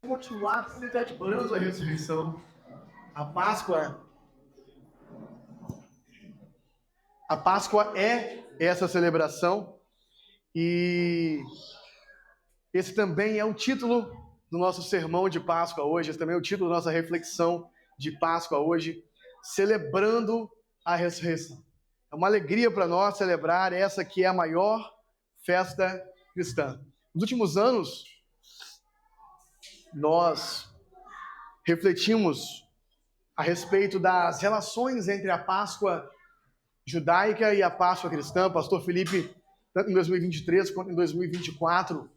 Continuar celebrando a ressurreição. A Páscoa é essa celebração e esse também é o título do nosso sermão de Páscoa hoje, esse também é o título da nossa reflexão de Páscoa hoje, celebrando a ressurreição. É uma alegria para nós celebrar essa que é a maior festa cristã. Nos últimos anos, nós refletimos a respeito das relações entre a Páscoa judaica e a Páscoa cristã. O pastor Felipe, tanto em 2023 quanto em 2024,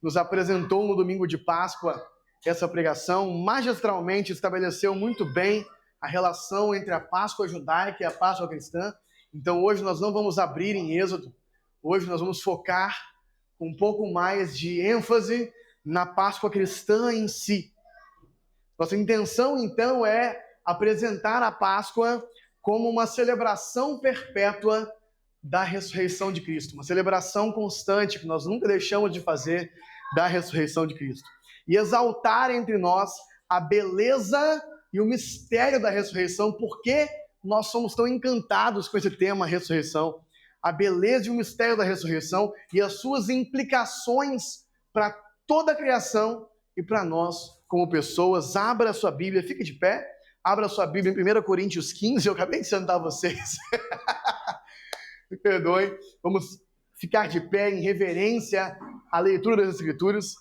nos apresentou no domingo de Páscoa essa pregação, magistralmente estabeleceu muito bem a relação entre a Páscoa judaica e a Páscoa cristã. Então hoje nós não vamos abrir em Êxodo, hoje nós vamos focar com um pouco mais de ênfase na Páscoa cristã em si. Nossa intenção, então, é apresentar a Páscoa como uma celebração perpétua da ressurreição de Cristo, uma celebração constante que nós nunca deixamos de fazer da ressurreição de Cristo. E exaltar entre nós a beleza e o mistério da ressurreição, porque nós somos tão encantados com esse tema, ressurreição, a beleza e o mistério da ressurreição e as suas implicações para toda a criação e para nós como pessoas. Abra a sua Bíblia, fique de pé, abra a sua Bíblia em 1 Coríntios 15, eu acabei de sentar vocês. Me perdoem, vamos ficar de pé em reverência à leitura das Escrituras.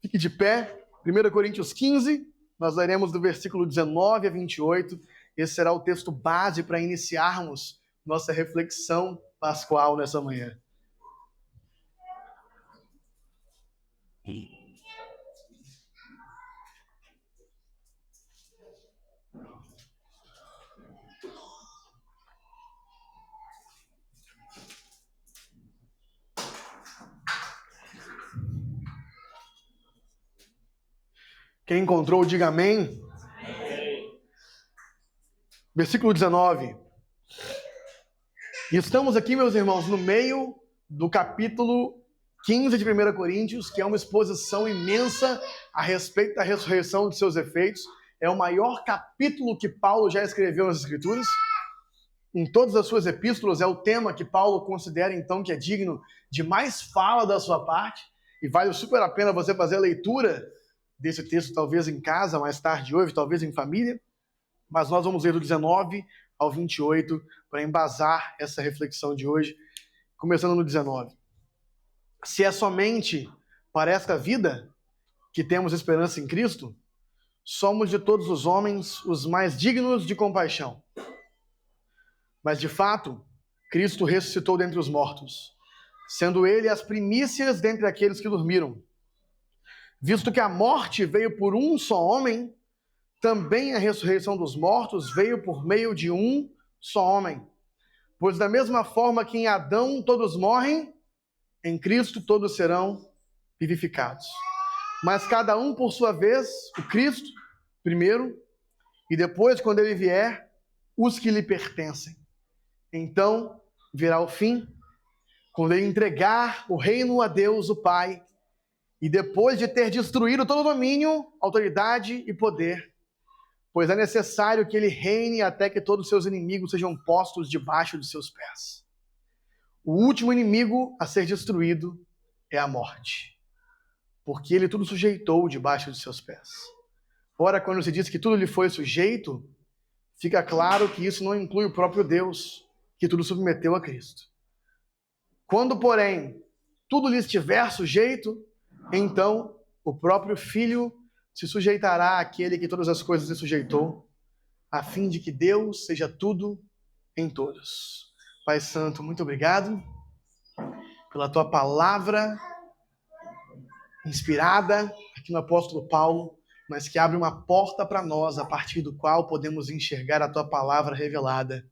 Fique de pé, 1 Coríntios 15, nós leremos do versículo 19 a 28. Esse será o texto base para iniciarmos nossa reflexão pascual nessa manhã. Quem encontrou, diga amém. Amém. Versículo 19. E estamos aqui, meus irmãos, no meio do capítulo 15 de 1 Coríntios, que é uma exposição imensa a respeito da ressurreição de seus efeitos. É o maior capítulo que Paulo já escreveu nas Escrituras. Em todas as suas epístolas, é o tema que Paulo considera, então, que é digno de mais fala da sua parte. E vale super a pena você fazer a leitura desse texto, talvez em casa, mais tarde hoje, talvez em família. Mas nós vamos ler do 19 ao 28 para embasar essa reflexão de hoje, começando no 19. Se é somente para esta vida que temos esperança em Cristo, somos de todos os homens os mais dignos de compaixão. Mas, de fato, Cristo ressuscitou dentre os mortos, sendo ele as primícias dentre aqueles que dormiram. Visto que a morte veio por um só homem, também a ressurreição dos mortos veio por meio de um só homem. Pois da mesma forma que em Adão todos morrem, em Cristo todos serão vivificados. Mas cada um por sua vez, o Cristo primeiro, e depois, quando ele vier, os que lhe pertencem. Então virá o fim, quando ele entregar o reino a Deus, o Pai, e depois de ter destruído todo domínio, autoridade e poder, pois é necessário que ele reine até que todos os seus inimigos sejam postos debaixo de seus pés. O último inimigo a ser destruído é a morte, porque ele tudo sujeitou debaixo de seus pés. Ora, quando se diz que tudo lhe foi sujeito, fica claro que isso não inclui o próprio Deus, que tudo submeteu a Cristo. Quando, porém, tudo lhe estiver sujeito, então o próprio Filho se sujeitará àquele que todas as coisas lhe sujeitou, a fim de que Deus seja tudo em todos. Pai Santo, muito obrigado pela tua palavra inspirada aqui no apóstolo Paulo, mas que abre uma porta para nós, a partir do qual podemos enxergar a tua palavra revelada,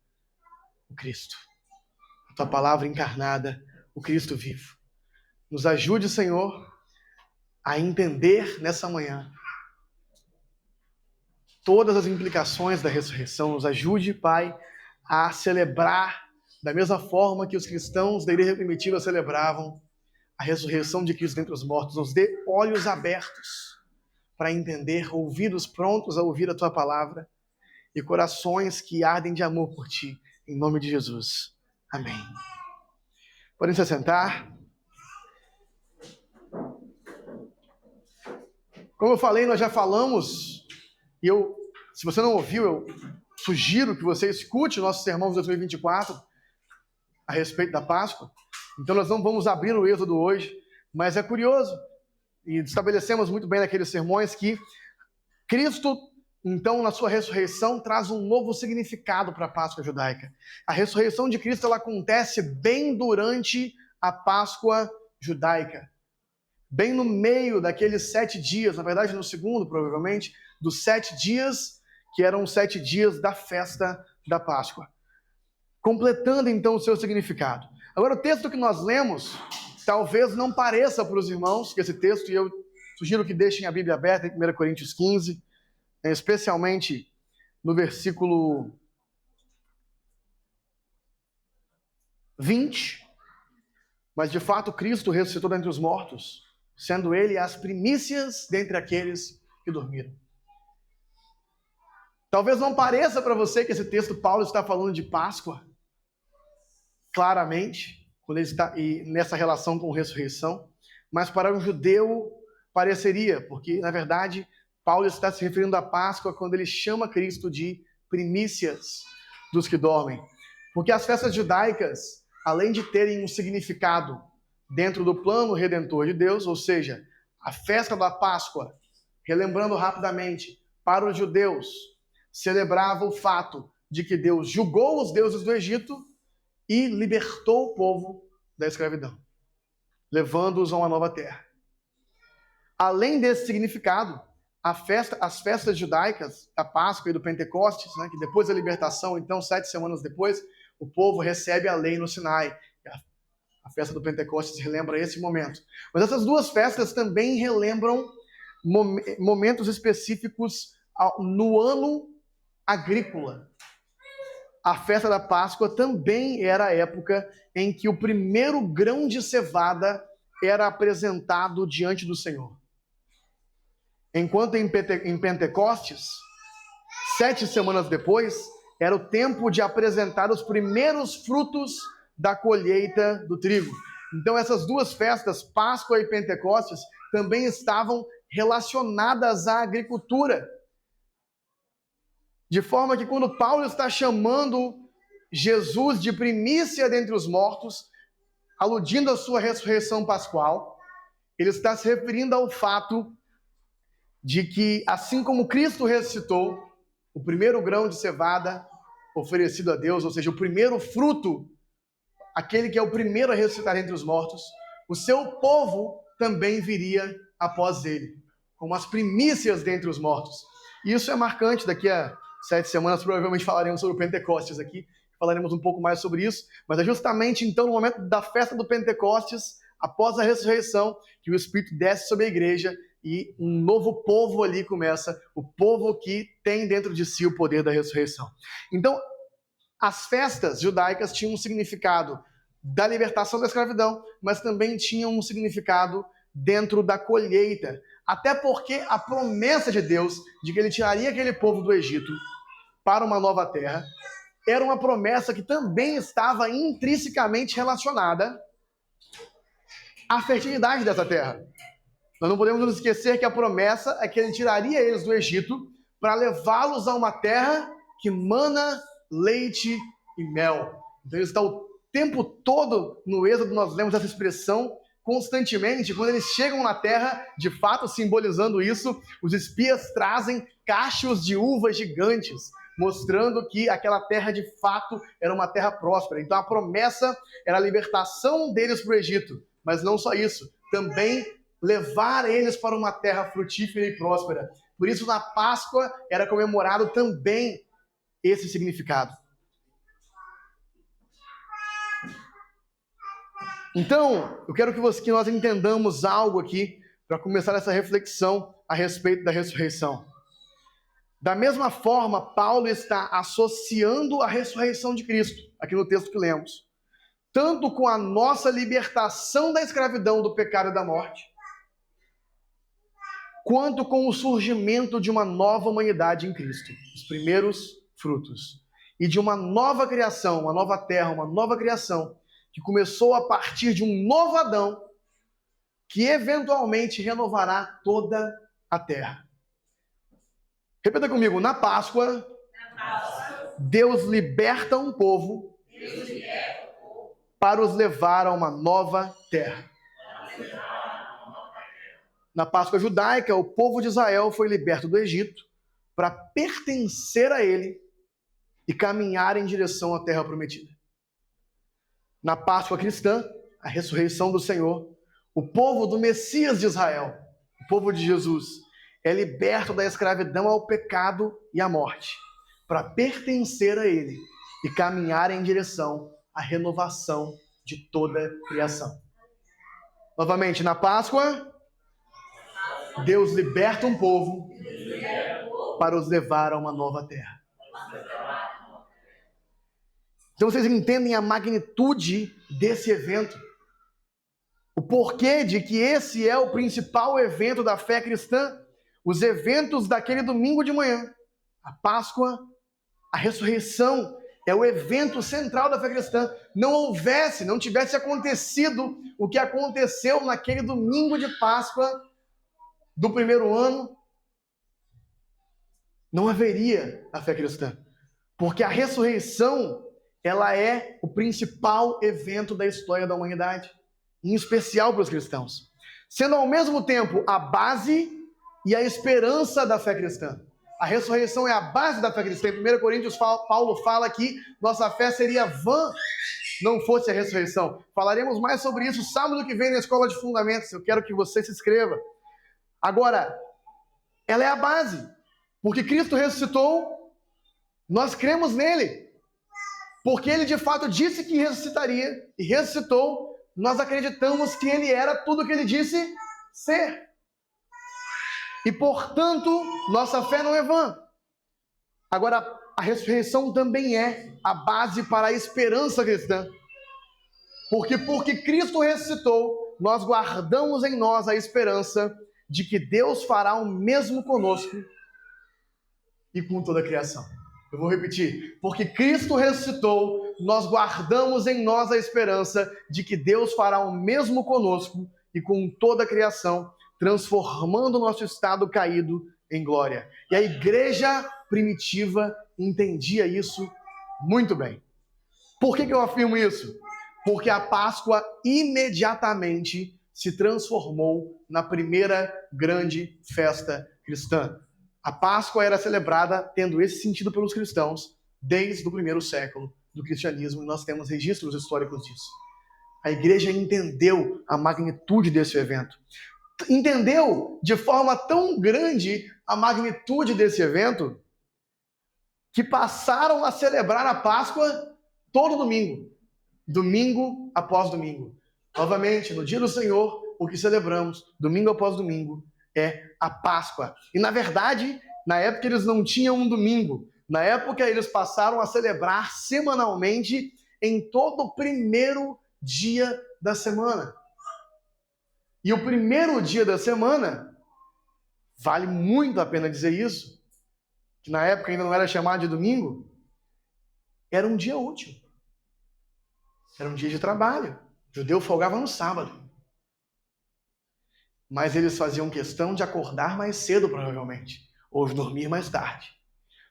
o Cristo. A tua palavra encarnada, o Cristo vivo. Nos ajude, Senhor, a entender nessa manhã todas as implicações da ressurreição. Nos ajude, Pai, a celebrar da mesma forma que os cristãos da igreja primitiva celebravam a ressurreição de Cristo dentre os mortos nos dê olhos abertos para entender, ouvidos prontos a ouvir a tua palavra e corações que ardem de amor por ti, em nome de Jesus. Amém. Podem se sentar. Como eu falei, nós já falamos, e se você não ouviu, eu sugiro que você escute o nosso sermão de 2024 a respeito da Páscoa. Então nós não vamos abrir o Êxodo hoje, mas é curioso, e estabelecemos muito bem naqueles sermões que Cristo, então, na sua ressurreição, traz um novo significado para a Páscoa judaica. A ressurreição de Cristo ela acontece bem durante a Páscoa judaica. Bem no meio daqueles 7 dias, na verdade no segundo, provavelmente, dos 7 dias, que eram os 7 dias da festa da Páscoa. Completando, então, o seu significado. Agora, o texto que nós lemos, talvez não pareça para os irmãos que esse texto, e eu sugiro que deixem a Bíblia aberta em 1 Coríntios 15, especialmente no versículo 20, mas de fato Cristo ressuscitou dentre os mortos, sendo ele as primícias dentre aqueles que dormiram. Talvez não pareça para você que esse texto Paulo está falando de Páscoa, claramente, quando ele está nessa relação com ressurreição, mas para um judeu pareceria, porque na verdade Paulo está se referindo à Páscoa quando ele chama Cristo de primícias dos que dormem. Porque as festas judaicas, além de terem um significado dentro do plano redentor de Deus, ou seja, a festa da Páscoa, relembrando rapidamente, para os judeus, celebrava o fato de que Deus julgou os deuses do Egito e libertou o povo da escravidão, levando-os a uma nova terra. Além desse significado, as festas judaicas, da Páscoa e do Pentecostes, né, que depois da libertação, então 7 semanas depois, o povo recebe a lei no Sinai. A festa do Pentecostes relembra esse momento. Mas essas duas festas também relembram momentos específicos no ano agrícola. A festa da Páscoa também era a época em que o primeiro grão de cevada era apresentado diante do Senhor. Enquanto em Pentecostes, 7 semanas depois, era o tempo de apresentar os primeiros frutos da colheita do trigo. Então essas duas festas, Páscoa e Pentecostes, também estavam relacionadas à agricultura. De forma que quando Paulo está chamando Jesus de primícia dentre os mortos, aludindo à sua ressurreição pascual, ele está se referindo ao fato de que, assim como Cristo ressuscitou, o primeiro grão de cevada oferecido a Deus, ou seja, o primeiro fruto, aquele que é o primeiro a ressuscitar entre os mortos, o seu povo também viria após ele, como as primícias dentre os mortos. E isso é marcante. Daqui a 7 semanas provavelmente falaremos sobre o Pentecostes aqui, falaremos um pouco mais sobre isso, mas é justamente então no momento da festa do Pentecostes, após a ressurreição, que o Espírito desce sobre a igreja e um novo povo ali começa, o povo que tem dentro de si o poder da ressurreição. Então, as festas judaicas tinham um significado da libertação da escravidão, mas também tinham um significado dentro da colheita. Até porque a promessa de Deus de que ele tiraria aquele povo do Egito para uma nova terra era uma promessa que também estava intrinsecamente relacionada à fertilidade dessa terra. Nós não podemos nos esquecer que a promessa é que ele tiraria eles do Egito para levá-los a uma terra que mana leite e mel. Então ele está o tempo todo no Êxodo, nós lemos essa expressão constantemente. Quando eles chegam na terra, de fato simbolizando isso, os espias trazem cachos de uvas gigantes, mostrando que aquela terra de fato era uma terra próspera. Então a promessa era a libertação deles para o Egito, mas não só isso, também levar eles para uma terra frutífera e próspera. Por isso na Páscoa era comemorado também esse significado. Então, eu quero que nós entendamos algo aqui para começar essa reflexão a respeito da ressurreição. Da mesma forma, Paulo está associando a ressurreição de Cristo, aqui no texto que lemos, tanto com a nossa libertação da escravidão, do pecado e da morte, quanto com o surgimento de uma nova humanidade em Cristo, os primeiros frutos, e de uma nova criação, uma nova terra, uma nova criação, que começou a partir de um novo Adão, que eventualmente renovará toda a terra. Repita comigo, na Páscoa, Deus liberta um povo para os levar a uma nova terra. Na Páscoa judaica, o povo de Israel foi liberto do Egito para pertencer a ele e caminhar em direção à terra prometida. Na Páscoa cristã, a ressurreição do Senhor, o povo do Messias de Israel, o povo de Jesus, é liberto da escravidão ao pecado e à morte, para pertencer a ele e caminhar em direção à renovação de toda a criação. Novamente, na Páscoa, Deus liberta um povo para os levar a uma nova terra. Então vocês entendem a magnitude desse evento. O porquê de que esse é o principal evento da fé cristã. Os eventos daquele domingo de manhã. A Páscoa, a ressurreição, é o evento central da fé cristã. Não tivesse acontecido o que aconteceu naquele domingo de Páscoa do primeiro ano, não haveria a fé cristã. Porque a ressurreição, ela é o principal evento da história da humanidade, em especial para os cristãos, sendo ao mesmo tempo a base e a esperança da fé cristã. A ressurreição é a base da fé cristã. Em 1 Coríntios, Paulo fala que nossa fé seria vã não fosse a ressurreição. Falaremos mais sobre isso sábado que vem na Escola de Fundamentos. Eu quero que você se inscreva. Agora, ela é a base, porque Cristo ressuscitou, nós cremos nele, porque ele de fato disse que ressuscitaria e ressuscitou. Nós acreditamos que ele era tudo o que ele disse ser. E, portanto, nossa fé não é vã. Agora, a ressurreição também é a base para a esperança cristã. Porque Cristo ressuscitou, nós guardamos em nós a esperança de que Deus fará o mesmo conosco e com toda a criação. Eu vou repetir. Porque Cristo ressuscitou, nós guardamos em nós a esperança de que Deus fará o mesmo conosco e com toda a criação, transformando o nosso estado caído em glória. E a igreja primitiva entendia isso muito bem. Por que eu afirmo isso? Porque a Páscoa imediatamente se transformou na primeira grande festa cristã. A Páscoa era celebrada tendo esse sentido pelos cristãos desde o primeiro século do cristianismo, e nós temos registros históricos disso. A igreja entendeu a magnitude desse evento. Entendeu de forma tão grande a magnitude desse evento que passaram a celebrar a Páscoa todo domingo, domingo após domingo. Novamente, no dia do Senhor, o que celebramos, domingo após domingo, é a Páscoa. E, na verdade, na época eles não tinham um domingo. Na época, eles passaram a celebrar semanalmente em todo o primeiro dia da semana. E o primeiro dia da semana, vale muito a pena dizer isso, que na época ainda não era chamado de domingo, era um dia útil. Era um dia de trabalho. O judeu folgava no sábado. Mas eles faziam questão de acordar mais cedo, provavelmente, ou dormir mais tarde,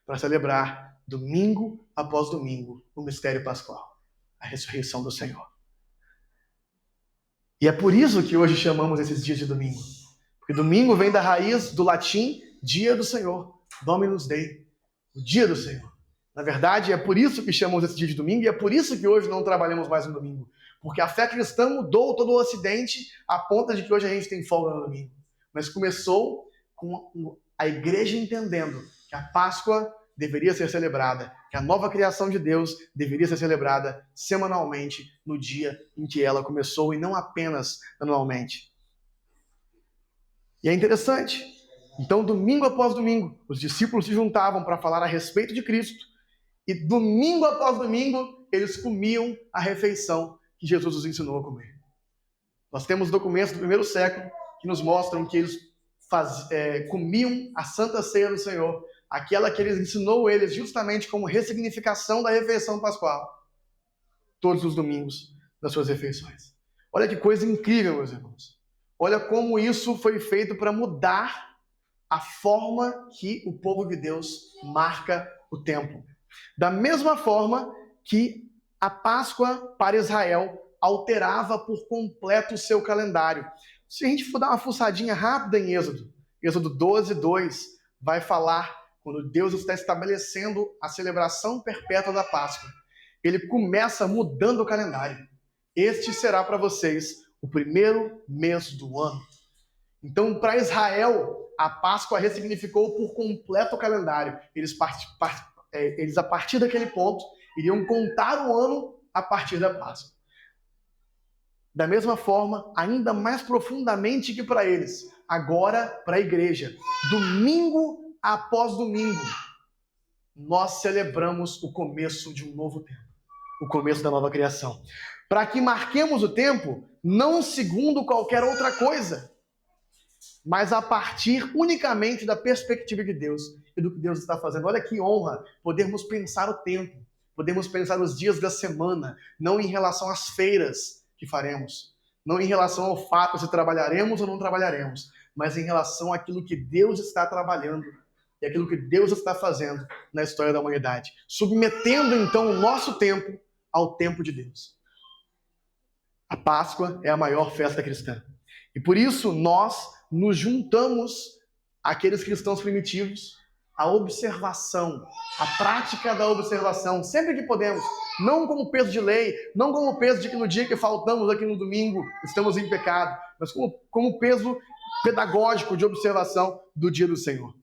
para celebrar domingo após domingo o mistério pascual, a ressurreição do Senhor. E é por isso que hoje chamamos esses dias de domingo. Porque domingo vem da raiz do latim dia do Senhor, Dominus Dei, o dia do Senhor. Na verdade, é por isso que chamamos esse dia de domingo e é por isso que hoje não trabalhamos mais no domingo. Porque a fé cristã mudou todo o Ocidente a ponto de que hoje a gente tem folga no domingo. Mas começou com a igreja entendendo que a Páscoa deveria ser celebrada, que a nova criação de Deus deveria ser celebrada semanalmente no dia em que ela começou e não apenas anualmente. E é interessante. Então, domingo após domingo, os discípulos se juntavam para falar a respeito de Cristo e domingo após domingo eles comiam a refeição que que Jesus nos ensinou a comer. Nós temos documentos do primeiro século que nos mostram que eles comiam a Santa Ceia do Senhor, aquela que ele ensinou eles justamente como ressignificação da refeição pascual, todos os domingos das suas refeições. Olha que coisa incrível, meus irmãos. Olha como isso foi feito para mudar a forma que o povo de Deus marca o tempo. Da mesma forma que a Páscoa para Israel alterava por completo o seu calendário. Se a gente for dar uma fuçadinha rápida em Êxodo 12, 2, vai falar quando Deus está estabelecendo a celebração perpétua da Páscoa. Ele começa mudando o calendário. Este será para vocês o primeiro mês do ano. Então, para Israel, a Páscoa ressignificou por completo o calendário. Eles, a partir daquele ponto, iriam contar o ano a partir da Páscoa. Da mesma forma, ainda mais profundamente que para eles, agora para a igreja, domingo após domingo, nós celebramos o começo de um novo tempo, o começo da nova criação. Para que marquemos o tempo, não segundo qualquer outra coisa, mas a partir unicamente da perspectiva de Deus e do que Deus está fazendo. Olha que honra podermos pensar o tempo, podemos pensar os dias da semana, não em relação às feiras que faremos, não em relação ao fato se trabalharemos ou não trabalharemos, mas em relação àquilo que Deus está trabalhando e aquilo que Deus está fazendo na história da humanidade, submetendo então o nosso tempo ao tempo de Deus. A Páscoa é a maior festa cristã. E por isso nós nos juntamos àqueles cristãos primitivos, a observação, a prática da observação, sempre que podemos, não como peso de lei, não como peso de que no dia que faltamos aqui no domingo estamos em pecado, mas como peso pedagógico de observação do dia do Senhor.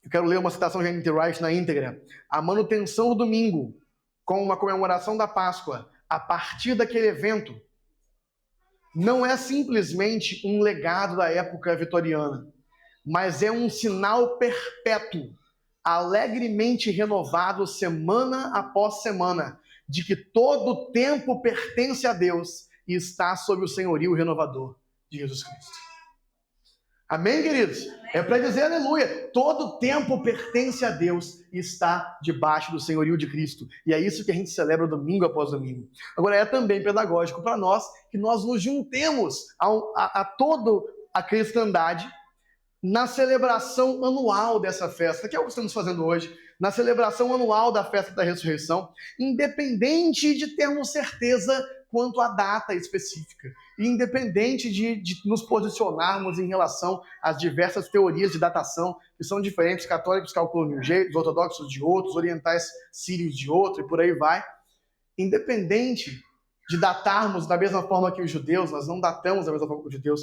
Eu quero ler uma citação de N.T. Wright na íntegra. A manutenção do domingo com uma comemoração da Páscoa a partir daquele evento não é simplesmente um legado da época vitoriana, mas é um sinal perpétuo, alegremente renovado semana após semana, de que todo o tempo pertence a Deus e está sob o senhorio renovador de Jesus Cristo. Amém, queridos? É para dizer aleluia. Todo o tempo pertence a Deus e está debaixo do senhorio de Cristo. E é isso que a gente celebra domingo após domingo. Agora, é também pedagógico para nós que nós nos juntemos a toda a cristandade na celebração anual dessa festa, que é o que estamos fazendo hoje, na celebração anual da festa da ressurreição, independente de termos certeza quanto à data específica, e independente de nos posicionarmos em relação às diversas teorias de datação, que são diferentes, católicos calculam de um jeito, os ortodoxos de outro, os orientais sírios de outro, e por aí vai. Independente de datarmos da mesma forma que os judeus, nós não datamos da mesma forma que os judeus,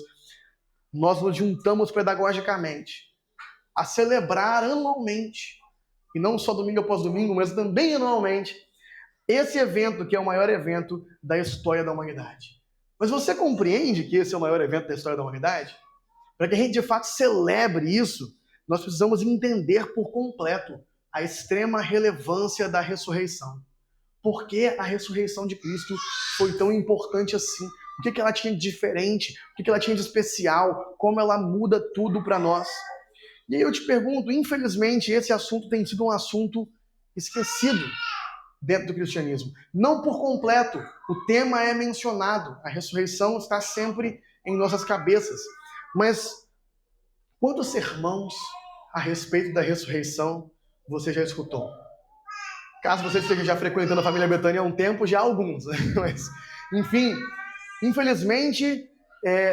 nós nos juntamos pedagogicamente a celebrar anualmente, e não só domingo após domingo, mas também anualmente, esse evento que é o maior evento da história da humanidade. Mas você compreende que esse é o maior evento da história da humanidade? Para que a gente de fato celebre isso, nós precisamos entender por completo a extrema relevância da ressurreição. Por que a ressurreição de Cristo foi tão importante assim? O que ela tinha de diferente? O que ela tinha de especial? Como ela muda tudo para nós? E aí eu te pergunto, infelizmente, esse assunto tem sido um assunto esquecido dentro do cristianismo. Não por completo. O tema é mencionado. A ressurreição está sempre em nossas cabeças. Mas quantos sermãos a respeito da ressurreição você já escutou? Caso você esteja já frequentando a família Betânia há um tempo, já há alguns. Mas, enfim, infelizmente,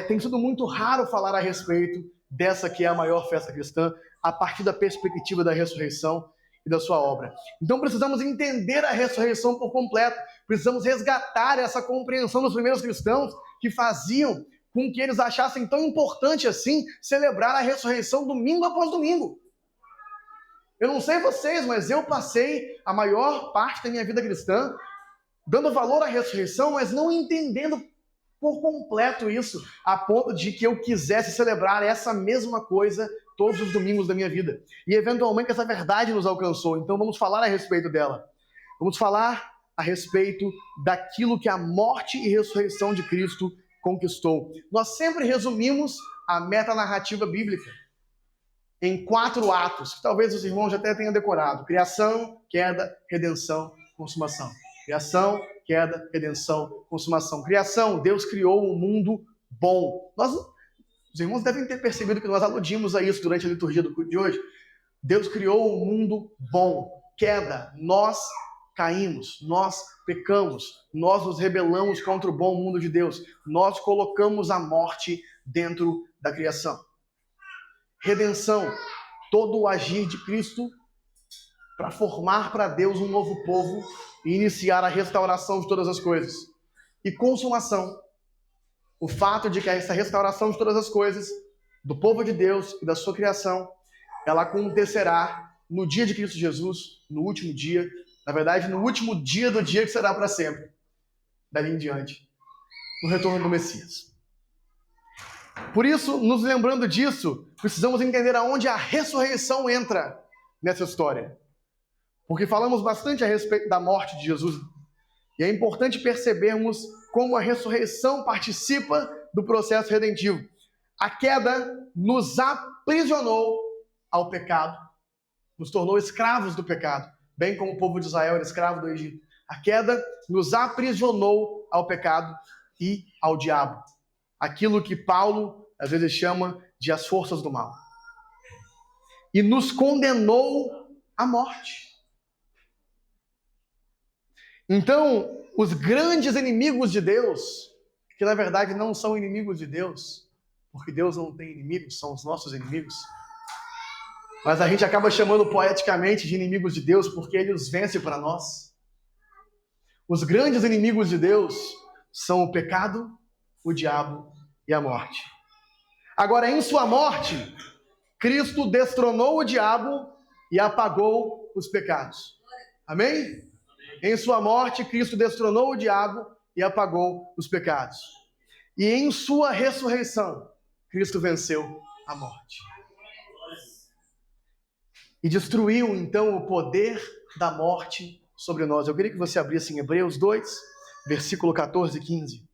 tem sido muito raro falar a respeito dessa que é a maior festa cristã, a partir da perspectiva da ressurreição e da sua obra. Então precisamos entender a ressurreição por completo, precisamos resgatar essa compreensão dos primeiros cristãos que faziam com que eles achassem tão importante assim celebrar a ressurreição domingo após domingo. Eu não sei vocês, mas eu passei a maior parte da minha vida cristã dando valor à ressurreição, mas não entendendo por completo isso, a ponto de que eu quisesse celebrar essa mesma coisa todos os domingos da minha vida. E eventualmente essa verdade nos alcançou, então vamos falar a respeito dela. Vamos falar a respeito daquilo que a morte e ressurreição de Cristo conquistou. Nós sempre resumimos a metanarrativa bíblica em 4 atos, que talvez os irmãos já até tenham decorado: criação, queda, redenção, consumação. Criação, queda, redenção, consumação. Criação, Deus criou um mundo bom. Os irmãos devem ter percebido que nós aludimos a isso durante a liturgia do culto de hoje. Deus criou um mundo bom. Queda, nós caímos, nós pecamos, nós nos rebelamos contra o bom mundo de Deus. Nós colocamos a morte dentro da criação. Redenção, todo o agir de Cristo para formar para Deus um novo povo e iniciar a restauração de todas as coisas. E consumação, o fato de que essa restauração de todas as coisas, do povo de Deus e da sua criação, ela acontecerá no dia de Cristo Jesus, no último dia, na verdade, no último dia do dia que será para sempre, dali em diante, no retorno do Messias. Por isso, nos lembrando disso, precisamos entender aonde a ressurreição entra nessa história. Porque falamos bastante a respeito da morte de Jesus, e é importante percebermos como a ressurreição participa do processo redentivo. A queda nos aprisionou ao pecado, nos tornou escravos do pecado, bem como o povo de Israel era escravo do Egito. A queda nos aprisionou ao pecado e ao diabo. Aquilo que Paulo, às vezes, chama de as forças do mal. E nos condenou à morte. Então, os grandes inimigos de Deus, que na verdade não são inimigos de Deus, porque Deus não tem inimigos, são os nossos inimigos, mas a gente acaba chamando poeticamente de inimigos de Deus porque Ele os vence para nós. Os grandes inimigos de Deus são o pecado, o diabo e a morte. Agora, em sua morte, Cristo destronou o diabo e apagou os pecados. Amém? Em sua morte, Cristo destronou o diabo e apagou os pecados. E em sua ressurreição, Cristo venceu a morte. E destruiu, então, o poder da morte sobre nós. Eu queria que você abrisse em Hebreus 2, versículo 14 e 15.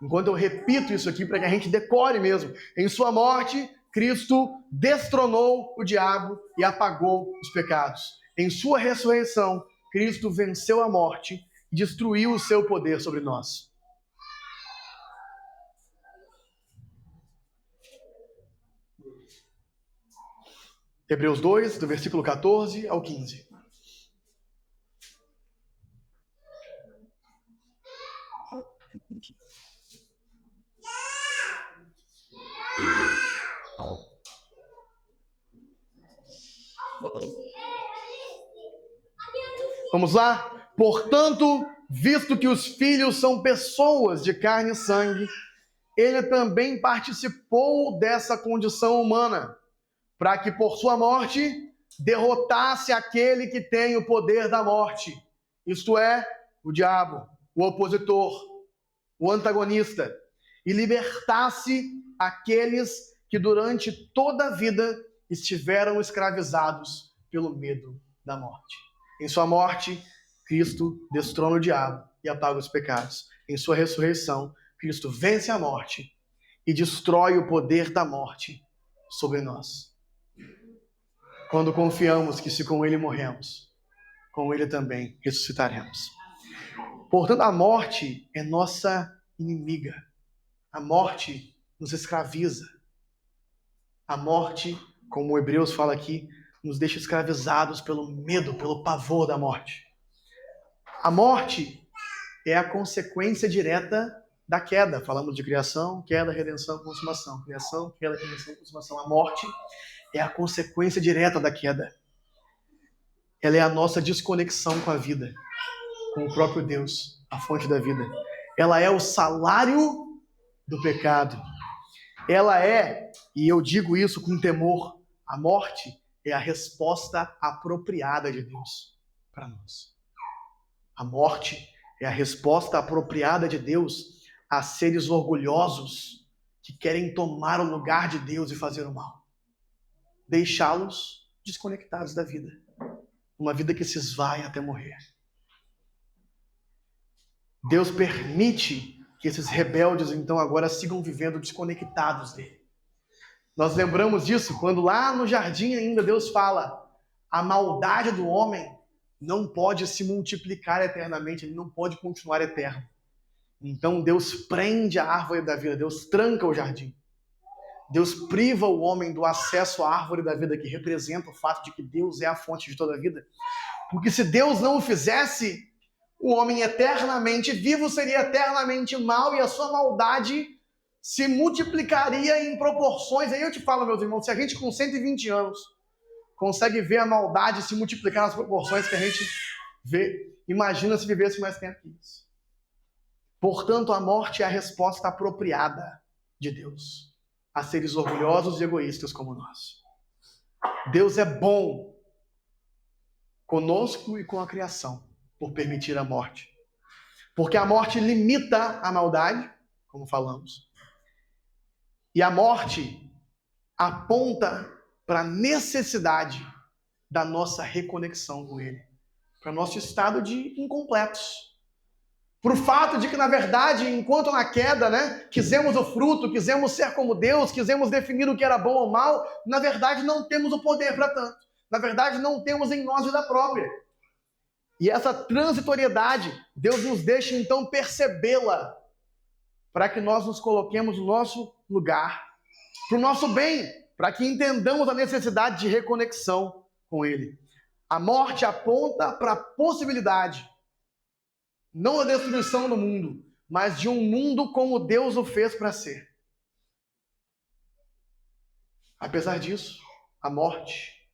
Enquanto eu repito isso aqui para que a gente decore mesmo. Em sua morte, Cristo destronou o diabo e apagou os pecados. Em sua ressurreição, Cristo venceu a morte e destruiu o seu poder sobre nós. Hebreus 2, do versículo 14 ao 15. Vamos lá? Portanto, visto que os filhos são pessoas de carne e sangue, ele também participou dessa condição humana, para que por sua morte derrotasse aquele que tem o poder da morte, isto é, o diabo, o opositor, o antagonista, e libertasse aqueles que durante toda a vida estiveram escravizados pelo medo da morte. Em sua morte, Cristo destrona o diabo e apaga os pecados. Em sua ressurreição, Cristo vence a morte e destrói o poder da morte sobre nós. Quando confiamos que se com Ele morremos, com Ele também ressuscitaremos. Portanto, a morte é nossa inimiga. A morte nos escraviza. A morte, como o Hebreus fala aqui, nos deixa escravizados pelo medo, pelo pavor da morte. A morte é a consequência direta da queda. Falamos de criação, queda, redenção, consumação. Criação, queda, redenção, consumação. A morte é a consequência direta da queda. Ela é a nossa desconexão com a vida, com o próprio Deus, a fonte da vida. Ela é o salário do pecado. Ela é, e eu digo isso com temor, a morte é a resposta apropriada de Deus para nós. A morte é a resposta apropriada de Deus a seres orgulhosos que querem tomar o lugar de Deus e fazer o mal. Deixá-los desconectados da vida. Uma vida que se esvai até morrer. Deus permite que esses rebeldes, então, agora sigam vivendo desconectados dele. Nós lembramos disso quando lá no jardim ainda Deus fala: a maldade do homem não pode se multiplicar eternamente, ele não pode continuar eterno. Então Deus prende a árvore da vida, Deus tranca o jardim. Deus priva o homem do acesso à árvore da vida, que representa o fato de que Deus é a fonte de toda a vida. Porque se Deus não o fizesse, o homem eternamente vivo seria eternamente mau e a sua maldade se multiplicaria em proporções. Aí eu te falo, meus irmãos, se a gente com 120 anos consegue ver a maldade se multiplicar nas proporções que a gente vê, imagina se vivesse mais tempo que isso. Portanto, a morte é a resposta apropriada de Deus a seres orgulhosos e egoístas como nós. Deus é bom conosco e com a criação por permitir a morte. Porque a morte limita a maldade, como falamos. E a morte aponta para a necessidade da nossa reconexão com Ele, para o nosso estado de incompletos. Para o fato de que, na verdade, enquanto na queda, quisemos o fruto, quisemos ser como Deus, quisemos definir o que era bom ou mal, na verdade não temos o poder para tanto. Na verdade não temos em nós vida própria. E essa transitoriedade, Deus nos deixa então percebê-la, para que nós nos coloquemos no nosso lugar, para o nosso bem, para que entendamos a necessidade de reconexão com Ele. A morte aponta para a possibilidade, não da destruição do mundo, mas de um mundo como Deus o fez para ser. Apesar disso, a morte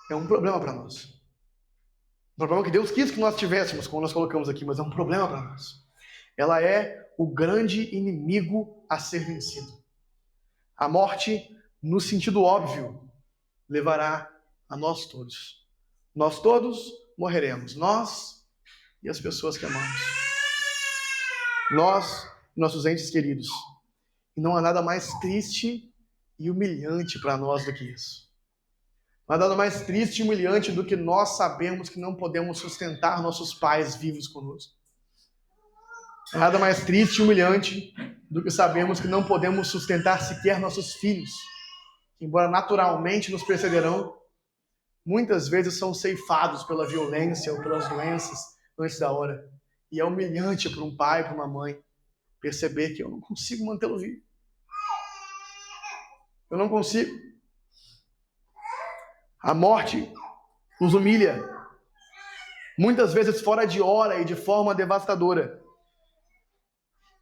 é um problema para nós. Um problema que Deus quis que nós tivéssemos, como nós colocamos aqui, mas é um problema para nós. Ela é o grande inimigo a ser vencido. A morte, no sentido óbvio, levará a nós todos. Nós todos morreremos. Nós e as pessoas que amamos. Nós e nossos entes queridos. E não há nada mais triste e humilhante para nós do que isso. Não há nada mais triste e humilhante do que nós sabermos que não podemos sustentar nossos pais vivos conosco. Não há nada mais triste e humilhante do que sabermos que não podemos sustentar sequer nossos filhos, que, embora naturalmente nos precederão, muitas vezes são ceifados pela violência ou pelas doenças antes da hora. E é humilhante para um pai, para uma mãe, perceber que eu não consigo mantê-lo vivo. Eu não consigo. A morte nos humilha, muitas vezes fora de hora e de forma devastadora.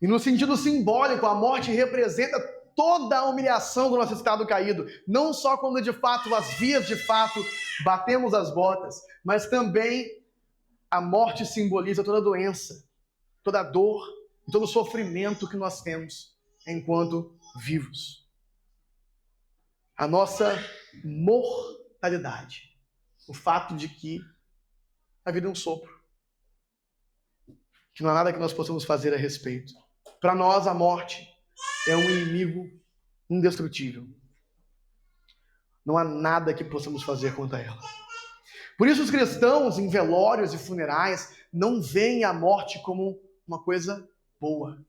E no sentido simbólico, a morte representa toda a humilhação do nosso estado caído. Não só quando de fato, as vias de fato, batemos as botas, mas também a morte simboliza toda a doença, toda a dor, todo o sofrimento que nós temos enquanto vivos. A nossa mortalidade. O fato de que a vida é um sopro. Que não há nada que nós possamos fazer a respeito. Para nós, a morte é um inimigo indestrutível. Não há nada que possamos fazer contra ela. Por isso, os cristãos, em velórios e funerais, não veem a morte como uma coisa boa.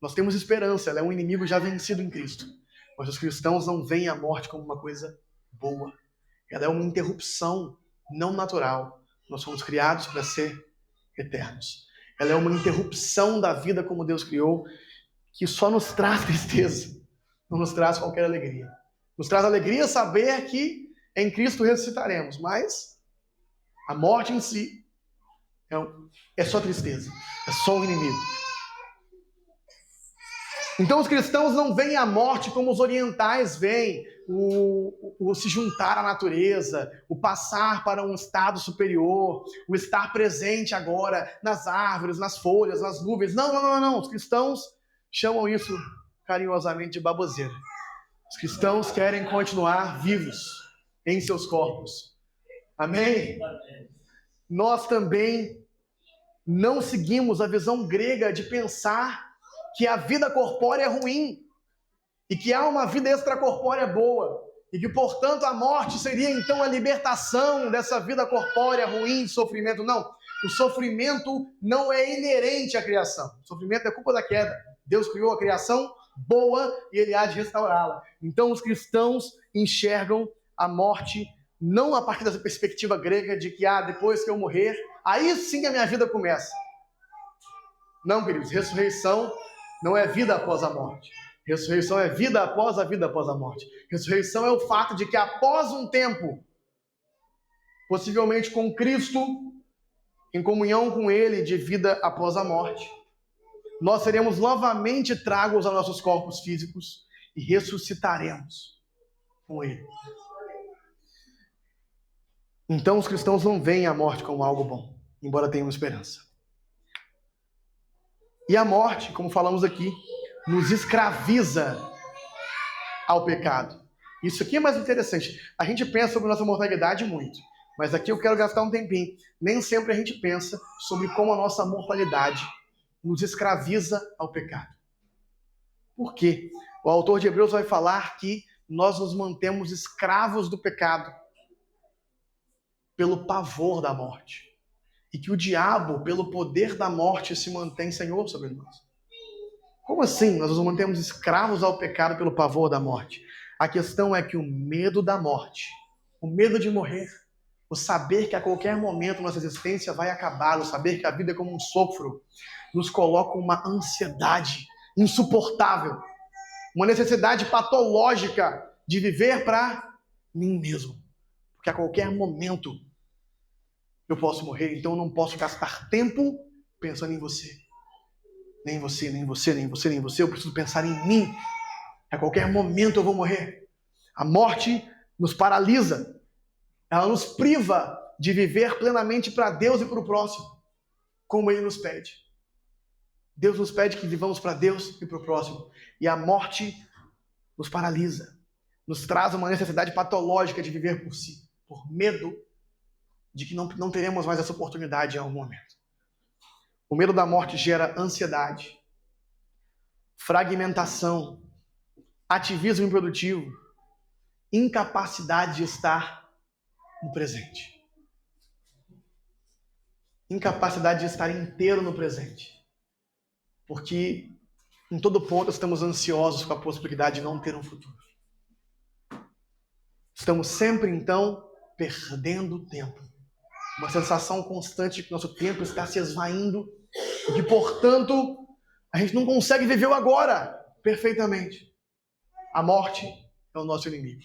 Nós temos esperança, ela é um inimigo já vencido em Cristo. Mas os cristãos não veem a morte como uma coisa boa. Ela é uma interrupção não natural. Nós fomos criados para ser eternos. Ela é uma interrupção da vida como Deus criou, que só nos traz tristeza, não nos traz qualquer alegria. Nos traz alegria saber que em Cristo ressuscitaremos, mas a morte em si é só tristeza, é só um inimigo. Então os cristãos não veem a morte como os orientais veem, o se juntar à natureza, o passar para um estado superior, o estar presente agora nas árvores, nas folhas, nas nuvens. Não. Os cristãos chamam isso carinhosamente de baboseira. Os cristãos querem continuar vivos em seus corpos. Amém? Nós também não seguimos a visão grega de pensar que a vida corpórea é ruim e que há uma vida extracorpórea boa e que, portanto, a morte seria então a libertação dessa vida corpórea ruim, de sofrimento. Não. O sofrimento não é inerente à criação. O sofrimento é culpa da queda. Deus criou a criação boa e ele há de restaurá-la. Então os cristãos enxergam a morte não a partir dessa perspectiva grega de que depois que eu morrer, aí sim a minha vida começa. Não, queridos, ressurreição não é vida após a morte. Ressurreição é vida após a vida após a morte. Ressurreição é o fato de que após um tempo, possivelmente com Cristo, em comunhão com Ele de vida após a morte, nós seremos novamente tragos a nossos corpos físicos e ressuscitaremos com Ele. Então os cristãos não veem a morte como algo bom, embora tenham esperança. E a morte, como falamos aqui, nos escraviza ao pecado. Isso aqui é mais interessante. A gente pensa sobre nossa mortalidade muito, mas aqui eu quero gastar um tempinho. Nem sempre a gente pensa sobre como a nossa mortalidade nos escraviza ao pecado. Por quê? O autor de Hebreus vai falar que nós nos mantemos escravos do pecado pelo pavor da morte. E que o diabo, pelo poder da morte, se mantém senhor sobre nós. Como assim? Nós nos mantemos escravos ao pecado pelo pavor da morte. A questão é que o medo da morte, o medo de morrer, o saber que a qualquer momento nossa existência vai acabar, o saber que a vida é como um sopro, nos coloca uma ansiedade insuportável, uma necessidade patológica de viver para mim mesmo. Porque a qualquer momento eu posso morrer, então eu não posso gastar tempo pensando em você. Nem você, nem você, nem você, nem você. Eu preciso pensar em mim. A qualquer momento eu vou morrer. A morte nos paralisa. Ela nos priva de viver plenamente para Deus e para o próximo, como Ele nos pede. Deus nos pede que vivamos para Deus e para o próximo. E a morte nos paralisa. Nos traz uma necessidade patológica de viver por si. Por medo de que não teremos mais essa oportunidade em algum momento. O medo da morte gera ansiedade, fragmentação, ativismo improdutivo, incapacidade de estar no presente. Incapacidade de estar inteiro no presente. Porque em todo ponto estamos ansiosos com a possibilidade de não ter um futuro. Estamos sempre, então, perdendo tempo. Uma sensação constante de que nosso tempo está se esvaindo e que, portanto, a gente não consegue viver o agora perfeitamente. A morte é o nosso inimigo.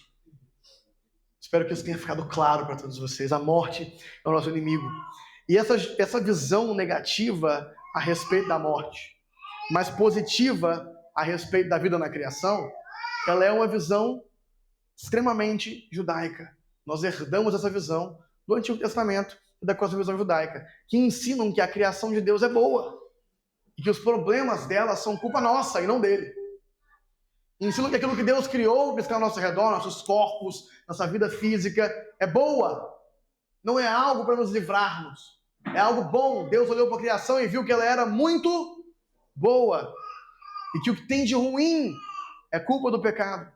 Espero que isso tenha ficado claro para todos vocês. A morte é o nosso inimigo. E essa visão negativa a respeito da morte, mas positiva a respeito da vida na criação, ela é uma visão extremamente judaica. Nós herdamos essa visão do Antigo Testamento e da cosmovisão judaica, que ensinam que a criação de Deus é boa e que os problemas dela são culpa nossa e não dele. Ensinam que aquilo que Deus criou, que está ao nosso redor, nossos corpos, nossa vida física, é boa. Não é algo para nos livrarmos. É algo bom. Deus olhou para a criação e viu que ela era muito boa. E que o que tem de ruim é culpa do pecado.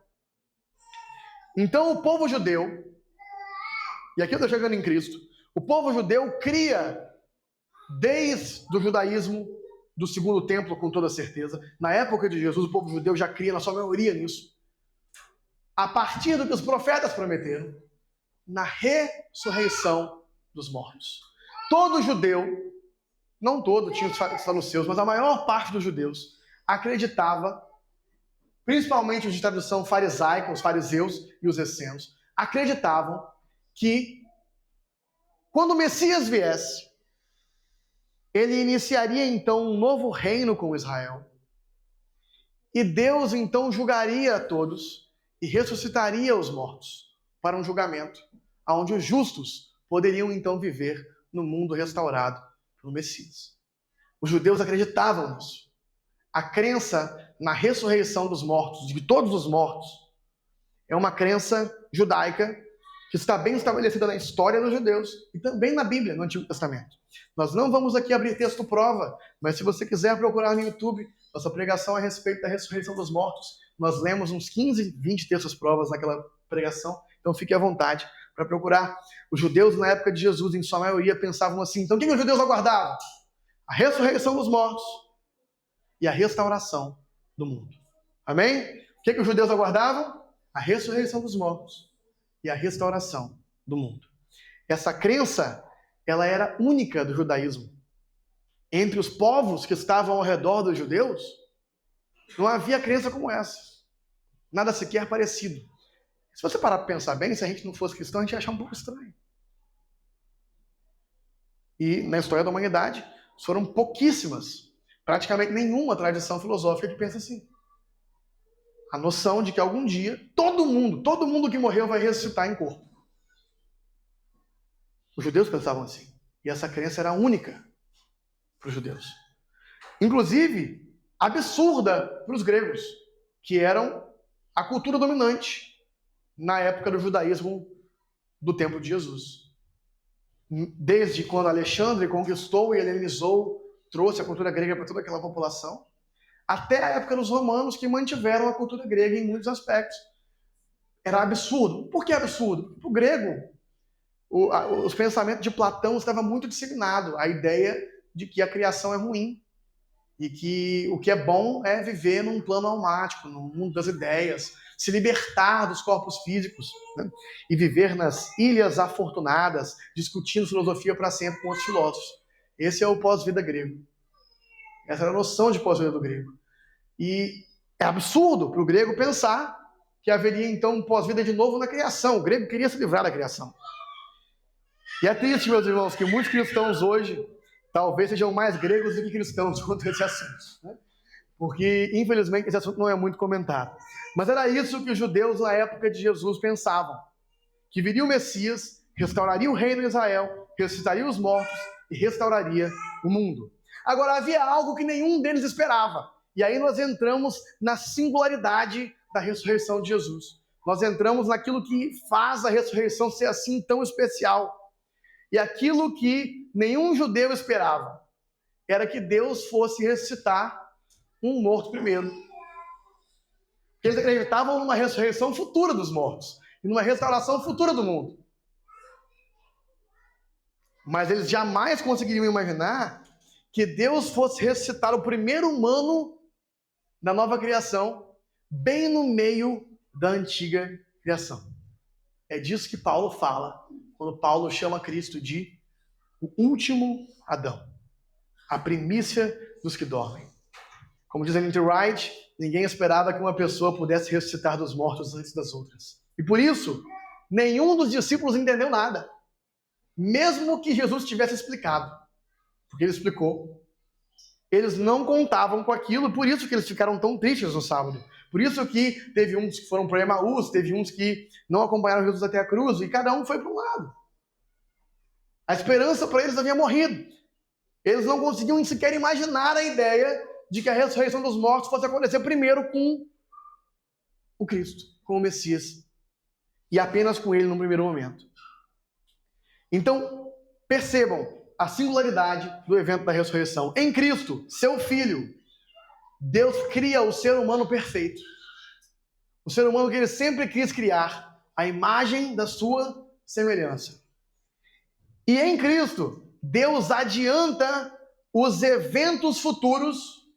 Então o povo judeu, e aqui eu estou chegando em Cristo, o povo judeu cria, desde o judaísmo do segundo templo, com toda certeza, na época de Jesus, o povo judeu já cria na sua maioria nisso, a partir do que os profetas prometeram, na ressurreição dos mortos. Todo judeu, não todo, tinha os saduceus, mas a maior parte dos judeus acreditava, principalmente os de tradição farisaica, os fariseus e os essênios, acreditavam que quando o Messias viesse, ele iniciaria então um novo reino com Israel. E Deus então julgaria a todos e ressuscitaria os mortos para um julgamento, onde os justos poderiam então viver no mundo restaurado pelo Messias. Os judeus acreditavam nisso. A crença na ressurreição dos mortos, de todos os mortos, é uma crença judaica que está bem estabelecida na história dos judeus e também na Bíblia, no Antigo Testamento. Nós não vamos aqui abrir texto prova, mas se você quiser procurar no YouTube nossa pregação a respeito da ressurreição dos mortos, nós lemos uns 15, 20 textos provas naquela pregação, então fique à vontade para procurar. Os judeus, na época de Jesus, em sua maioria, pensavam assim. Então, o que os judeus aguardavam? A ressurreição dos mortos e a restauração do mundo. Amém? O que os judeus aguardavam? A ressurreição dos mortos e a restauração do mundo. Essa crença, ela era única do judaísmo. Entre os povos que estavam ao redor dos judeus, não havia crença como essa. Nada sequer parecido. Se você parar para pensar bem, se a gente não fosse cristão, a gente ia achar um pouco estranho. E na história da humanidade, foram pouquíssimas, praticamente nenhuma tradição filosófica que pensa assim. A noção de que algum dia, todo mundo que morreu vai ressuscitar em corpo. Os judeus pensavam assim. E essa crença era única para os judeus. Inclusive, absurda para os gregos, que eram a cultura dominante na época do judaísmo do tempo de Jesus. Desde quando Alexandre conquistou e helenizou, trouxe a cultura grega para toda aquela população, até a época dos romanos, que mantiveram a cultura grega em muitos aspectos. Era absurdo. Por que absurdo? Para o grego, os pensamentos de Platão estavam muito disseminados. A ideia de que a criação é ruim e que o que é bom é viver num plano almático, no mundo das ideias, se libertar dos corpos físicos, né? E viver nas ilhas afortunadas, discutindo filosofia para sempre com outros filósofos. Esse é o pós-vida grego. Essa era a noção de pós-vida do grego. E é absurdo para o grego pensar que haveria então um pós-vida de novo na criação. O grego queria se livrar da criação. E é triste, meus irmãos, que muitos cristãos hoje talvez sejam mais gregos do que cristãos quanto a esse assunto, né? Porque, infelizmente, esse assunto não é muito comentado. Mas era isso que os judeus, na época de Jesus, pensavam. Que viria o Messias, restauraria o reino de Israel, ressuscitaria os mortos e restauraria o mundo. Agora, havia algo que nenhum deles esperava. E aí nós entramos na singularidade da ressurreição de Jesus. Nós entramos naquilo que faz a ressurreição ser assim tão especial. E aquilo que nenhum judeu esperava era que Deus fosse ressuscitar um morto primeiro. Eles acreditavam numa ressurreição futura dos mortos e numa restauração futura do mundo. Mas eles jamais conseguiriam imaginar que Deus fosse ressuscitar o primeiro humano da nova criação, bem no meio da antiga criação. É disso que Paulo fala, quando Paulo chama Cristo de o último Adão, a primícia dos que dormem. Como diz a N.T. Wright, ninguém esperava que uma pessoa pudesse ressuscitar dos mortos antes das outras. E por isso, nenhum dos discípulos entendeu nada, mesmo que Jesus tivesse explicado, porque ele explicou. Eles não contavam com aquilo, por isso que eles ficaram tão tristes no sábado. Por isso que teve uns que foram para Emaús, teve uns que não acompanharam Jesus até a cruz, e cada um foi para um lado. A esperança para eles havia morrido. Eles não conseguiam sequer imaginar a ideia de que a ressurreição dos mortos fosse acontecer primeiro com o Cristo, com o Messias, e apenas com ele no primeiro momento. Então, percebam a singularidade do evento da ressurreição. Em Cristo, seu Filho, Deus cria o ser humano perfeito. O ser humano que ele sempre quis criar, a imagem da sua semelhança. E em Cristo, Deus adianta os eventos futuros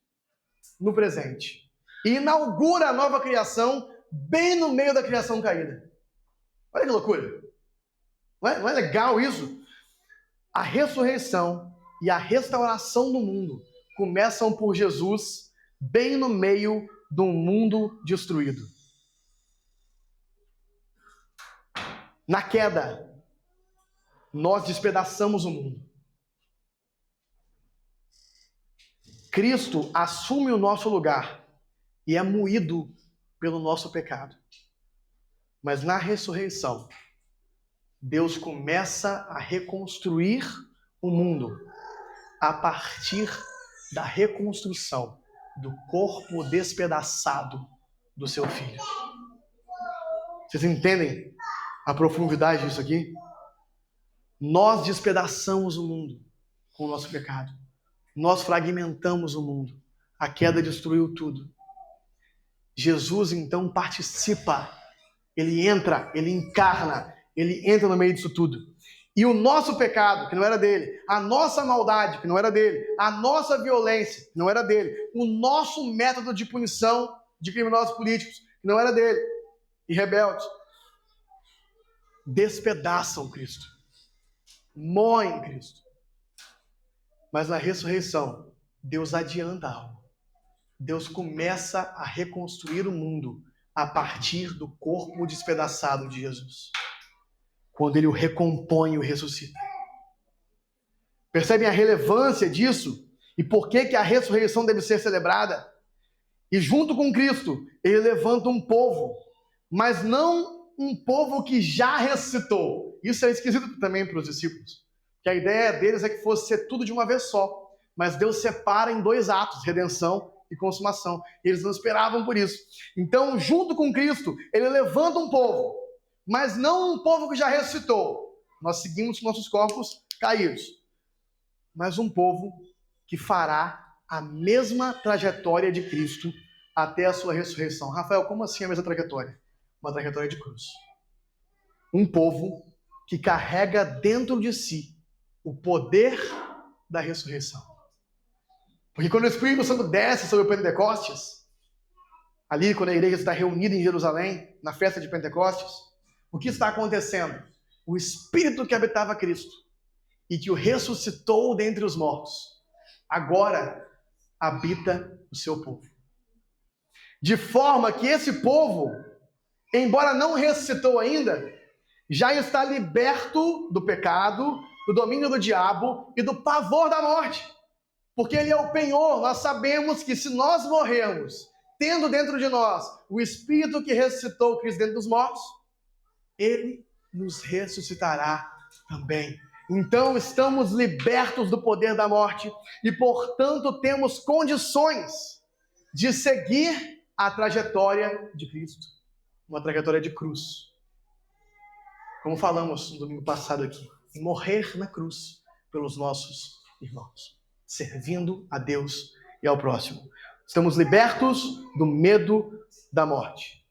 no presente. E inaugura a nova criação bem no meio da criação caída. Olha que loucura. Não é legal isso? A ressurreição e a restauração do mundo começam por Jesus, bem no meio de um mundo destruído. Na queda, nós despedaçamos o mundo. Cristo assume o nosso lugar e é moído pelo nosso pecado. Mas na ressurreição, Deus começa a reconstruir o mundo a partir da reconstrução do corpo despedaçado do seu Filho. Vocês entendem a profundidade disso aqui? Nós despedaçamos o mundo com o nosso pecado. Nós fragmentamos o mundo. A queda destruiu tudo. Jesus, então, participa. Ele entra, ele encarna, ele entra no meio disso tudo. E o nosso pecado, que não era dele, a nossa maldade, que não era dele, a nossa violência, que não era dele, o nosso método de punição de criminosos políticos, que não era dele, e rebeldes, despedaçam Cristo, moem Cristo. Mas na ressurreição, Deus adianta algo. Deus começa a reconstruir o mundo a partir do corpo despedaçado de Jesus, quando ele o recompõe e o ressuscita. Percebem a relevância disso? E por que a ressurreição deve ser celebrada? E junto com Cristo, ele levanta um povo, mas não um povo que já ressuscitou. Isso é esquisito também para os discípulos, que a ideia deles é que fosse ser tudo de uma vez só. Mas Deus separa em 2 atos, redenção e consumação. E eles não esperavam por isso. Então, junto com Cristo, ele levanta um povo, mas não um povo que já ressuscitou. Nós seguimos nossos corpos caídos. Mas um povo que fará a mesma trajetória de Cristo até a sua ressurreição. Rafael, como assim a mesma trajetória? Uma trajetória de cruz. Um povo que carrega dentro de si o poder da ressurreição. Porque quando o Espírito Santo desce sobre o Pentecostes, ali quando a igreja está reunida em Jerusalém, na festa de Pentecostes, o que está acontecendo? O Espírito que habitava Cristo e que o ressuscitou dentre os mortos, agora habita o seu povo. De forma que esse povo, embora não ressuscitou ainda, já está liberto do pecado, do domínio do diabo e do pavor da morte. Porque ele é o penhor. Nós sabemos que se nós morrermos, tendo dentro de nós o Espírito que ressuscitou Cristo dentro dos mortos, ele nos ressuscitará também. Então estamos libertos do poder da morte e, portanto, temos condições de seguir a trajetória de Cristo, uma trajetória de cruz. Como falamos no domingo passado aqui, em morrer na cruz pelos nossos irmãos, servindo a Deus e ao próximo. Estamos libertos do medo da morte,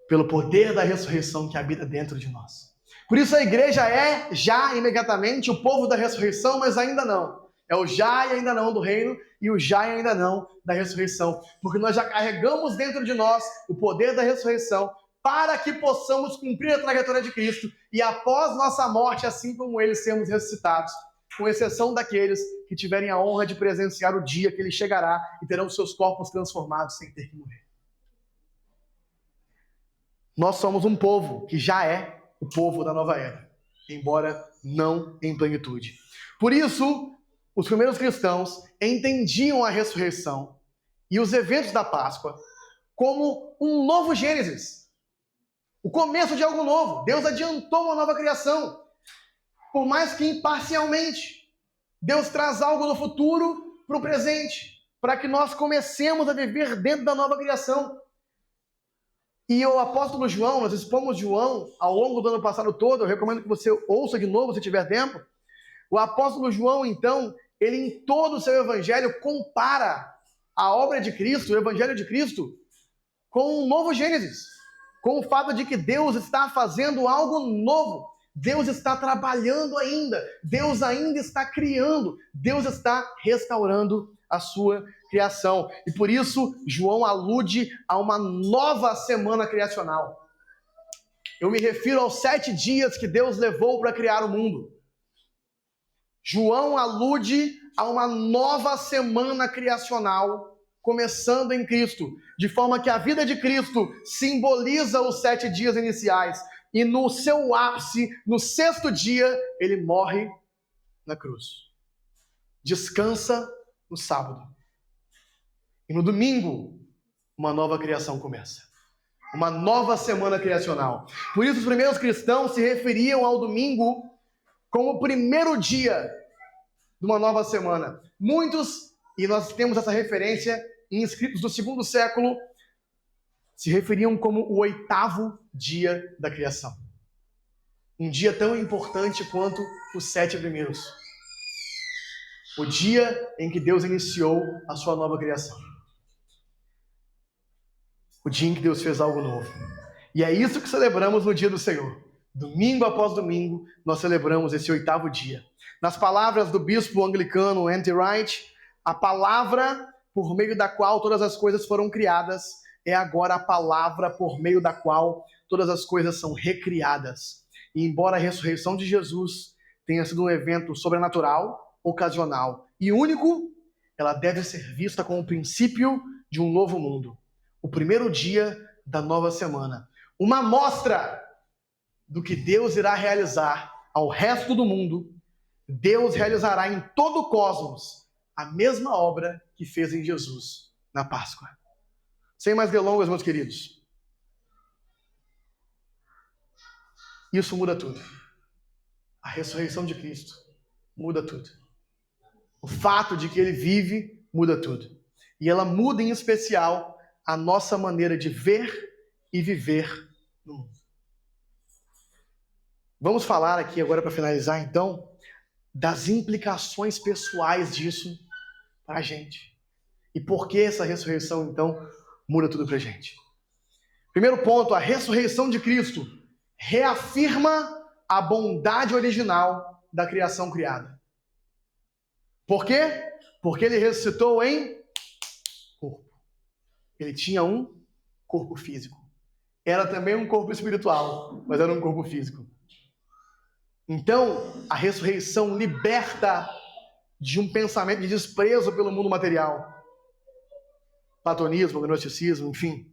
pelo poder da ressurreição que habita dentro de nós. Por isso a igreja é já imediatamente o povo da ressurreição, mas ainda não. É o já e ainda não do reino e o já e ainda não da ressurreição. Porque nós já carregamos dentro de nós o poder da ressurreição para que possamos cumprir a trajetória de Cristo e após nossa morte, assim como ele, sermos ressuscitados, com exceção daqueles que tiverem a honra de presenciar o dia que ele chegará e terão seus corpos transformados sem ter que morrer. Nós somos um povo que já é o povo da nova era, embora não em plenitude. Por isso, os primeiros cristãos entendiam a ressurreição e os eventos da Páscoa como um novo Gênesis, o começo de algo novo. Deus adiantou uma nova criação, por mais que imparcialmente. Deus traz algo do futuro para o presente, para que nós comecemos a viver dentro da nova criação. E o apóstolo João, nós expomos João ao longo do ano passado todo, eu recomendo que você ouça de novo se tiver tempo. O apóstolo João, então, ele em todo o seu evangelho compara a obra de Cristo, o evangelho de Cristo, com um novo Gênesis, com o fato de que Deus está fazendo algo novo, Deus está trabalhando ainda, Deus ainda está criando, Deus está restaurando a sua criação. E por isso, João alude a uma nova semana criacional. Eu me refiro aos 7 dias que Deus levou para criar o mundo. João alude a uma nova semana criacional, começando em Cristo, de forma que a vida de Cristo simboliza os 7 dias iniciais. E no seu ápice, no 6º dia, ele morre na cruz. Descansa no sábado. E no domingo, uma nova criação começa. Uma nova semana criacional. Por isso, os primeiros cristãos se referiam ao domingo como o primeiro dia de uma nova semana. Muitos, e nós temos essa referência em escritos do 2º século, se referiam como o 8º dia da criação. Um dia tão importante quanto os 7 primeiros. O dia em que Deus iniciou a sua nova criação. O dia em que Deus fez algo novo. E é isso que celebramos no dia do Senhor. Domingo após domingo, nós celebramos esse 8º dia. Nas palavras do bispo anglicano N.T. Wright, a palavra por meio da qual todas as coisas foram criadas é agora a palavra por meio da qual todas as coisas são recriadas. E embora a ressurreição de Jesus tenha sido um evento sobrenatural, ocasional e único, ela deve ser vista como o princípio de um novo mundo. O primeiro dia da nova semana. Uma amostra do que Deus irá realizar ao resto do mundo. Deus realizará em todo o cosmos a mesma obra que fez em Jesus na Páscoa. Sem mais delongas, meus queridos. Isso muda tudo. A ressurreição de Cristo muda tudo. O fato de que Ele vive muda tudo. E ela muda em especial a nossa maneira de ver e viver no mundo. Vamos falar aqui agora para finalizar então das implicações pessoais disso para a gente. E por que essa ressurreição então muda tudo para a gente. Primeiro ponto, a ressurreição de Cristo reafirma a bondade original da criação criada. Por quê? Porque ele ressuscitou em corpo. Ele tinha um corpo físico. Era também um corpo espiritual, mas era um corpo físico. Então, a ressurreição liberta de um pensamento de desprezo pelo mundo material. Platonismo, gnosticismo, enfim.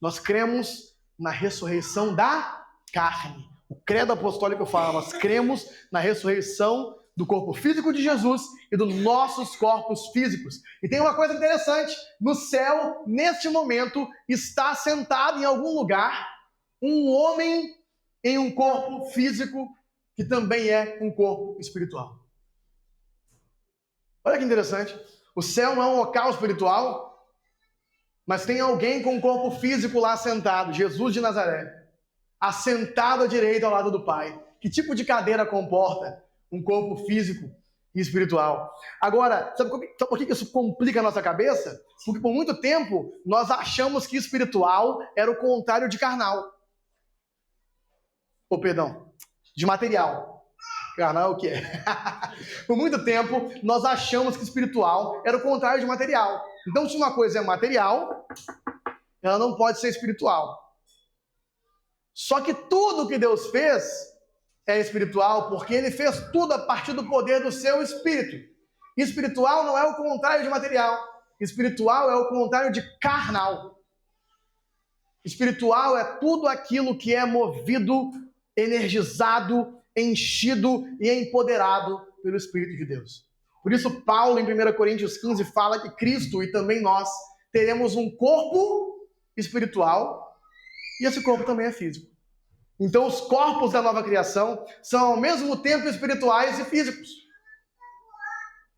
Nós cremos na ressurreição da carne. O credo apostólico fala, nós cremos na ressurreição do corpo físico de Jesus e dos nossos corpos físicos. E tem uma coisa interessante, no céu, neste momento, está sentado em algum lugar um homem em um corpo físico que também é um corpo espiritual. Olha que interessante. O céu não é um local espiritual, mas tem alguém com um corpo físico lá sentado, Jesus de Nazaré, assentado à direita ao lado do Pai. Que tipo de cadeira comporta um corpo físico e espiritual? Agora, sabe por que isso complica a nossa cabeça? Porque por muito tempo nós achamos que espiritual era o contrário de carnal. De material. Carnal é o que é? Por muito tempo nós achamos que espiritual era o contrário de material. Então, se uma coisa é material, ela não pode ser espiritual. Só que tudo que Deus fez é espiritual, porque Ele fez tudo a partir do poder do seu Espírito. Espiritual não é o contrário de material. Espiritual é o contrário de carnal. Espiritual é tudo aquilo que é movido, energizado, enchido e empoderado pelo Espírito de Deus. Por isso, Paulo, em 1 Coríntios 15, fala que Cristo e também nós teremos um corpo espiritual e esse corpo também é físico. Então, os corpos da nova criação são ao mesmo tempo espirituais e físicos.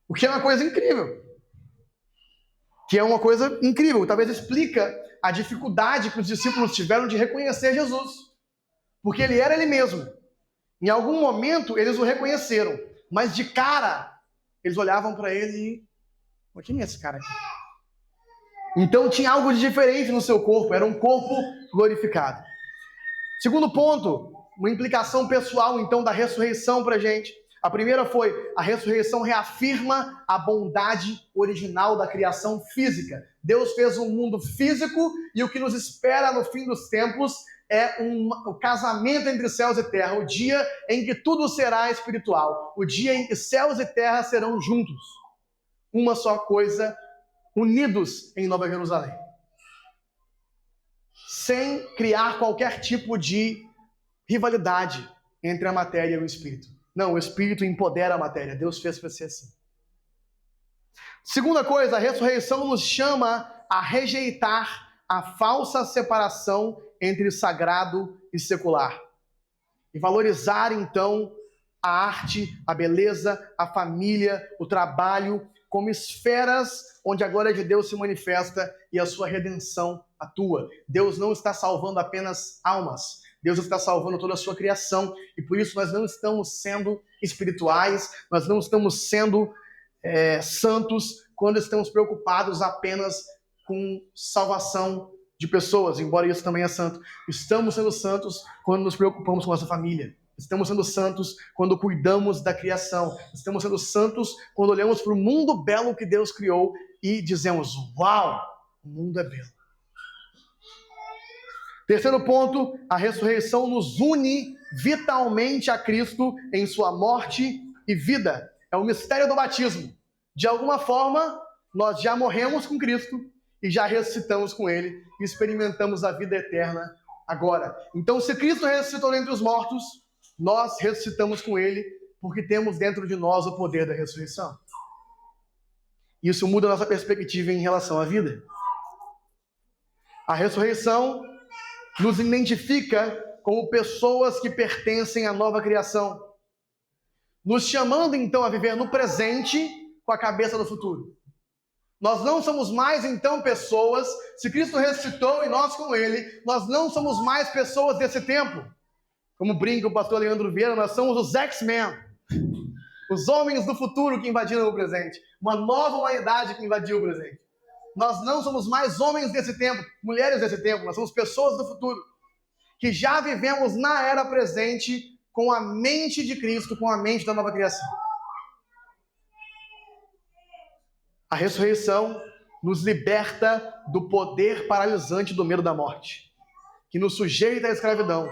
O que é uma coisa incrível. Talvez explica a dificuldade que os discípulos tiveram de reconhecer Jesus. Porque ele era ele mesmo. Em algum momento, eles o reconheceram. Mas de cara, eles olhavam para ele e... Quem é esse cara aqui? Então tinha algo de diferente no seu corpo. Era um corpo glorificado. Segundo ponto, uma implicação pessoal, então, da ressurreição para a gente. A primeira foi, a ressurreição reafirma a bondade original da criação física. Deus fez um mundo físico e o que nos espera no fim dos tempos é o casamento entre céus e terra, o dia em que tudo será espiritual, o dia em que céus e terra serão juntos, uma só coisa, unidos em Nova Jerusalém, sem criar qualquer tipo de rivalidade entre a matéria e o espírito. Não, o espírito empodera a matéria, Deus fez para ser assim. Segunda coisa, a ressurreição nos chama a rejeitar a falsa separação entre sagrado e secular. E valorizar, então, a arte, a beleza, a família, o trabalho, como esferas onde a glória de Deus se manifesta e a sua redenção atua. Deus não está salvando apenas almas. Deus está salvando toda a sua criação. E por isso nós não estamos sendo espirituais, nós não estamos sendo santos quando estamos preocupados apenas com salvação de pessoas, embora isso também é santo. Estamos sendo santos quando nos preocupamos com nossa família. Estamos sendo santos quando cuidamos da criação. Estamos sendo santos quando olhamos para o mundo belo que Deus criou e dizemos, uau, o mundo é belo. Terceiro ponto, a ressurreição nos une vitalmente a Cristo em sua morte e vida. É o mistério do batismo. De alguma forma, nós já morremos com Cristo e já ressuscitamos com Ele e experimentamos a vida eterna agora. Então, se Cristo ressuscitou dentre os mortos, nós ressuscitamos com Ele porque temos dentro de nós o poder da ressurreição. Isso muda a nossa perspectiva em relação à vida. A ressurreição nos identifica como pessoas que pertencem à nova criação, nos chamando então a viver no presente com a cabeça do futuro. Nós não somos mais então pessoas, se Cristo ressuscitou e nós com Ele, nós não somos mais pessoas desse tempo. Como brinca o pastor Leandro Vieira, nós somos os X-Men, os homens do futuro que invadiram o presente, uma nova humanidade que invadiu o presente. Nós não somos mais homens desse tempo, mulheres desse tempo, nós somos pessoas do futuro, que já vivemos na era presente com a mente de Cristo, com a mente da nova criação. A ressurreição nos liberta do poder paralisante do medo da morte, que nos sujeita à escravidão,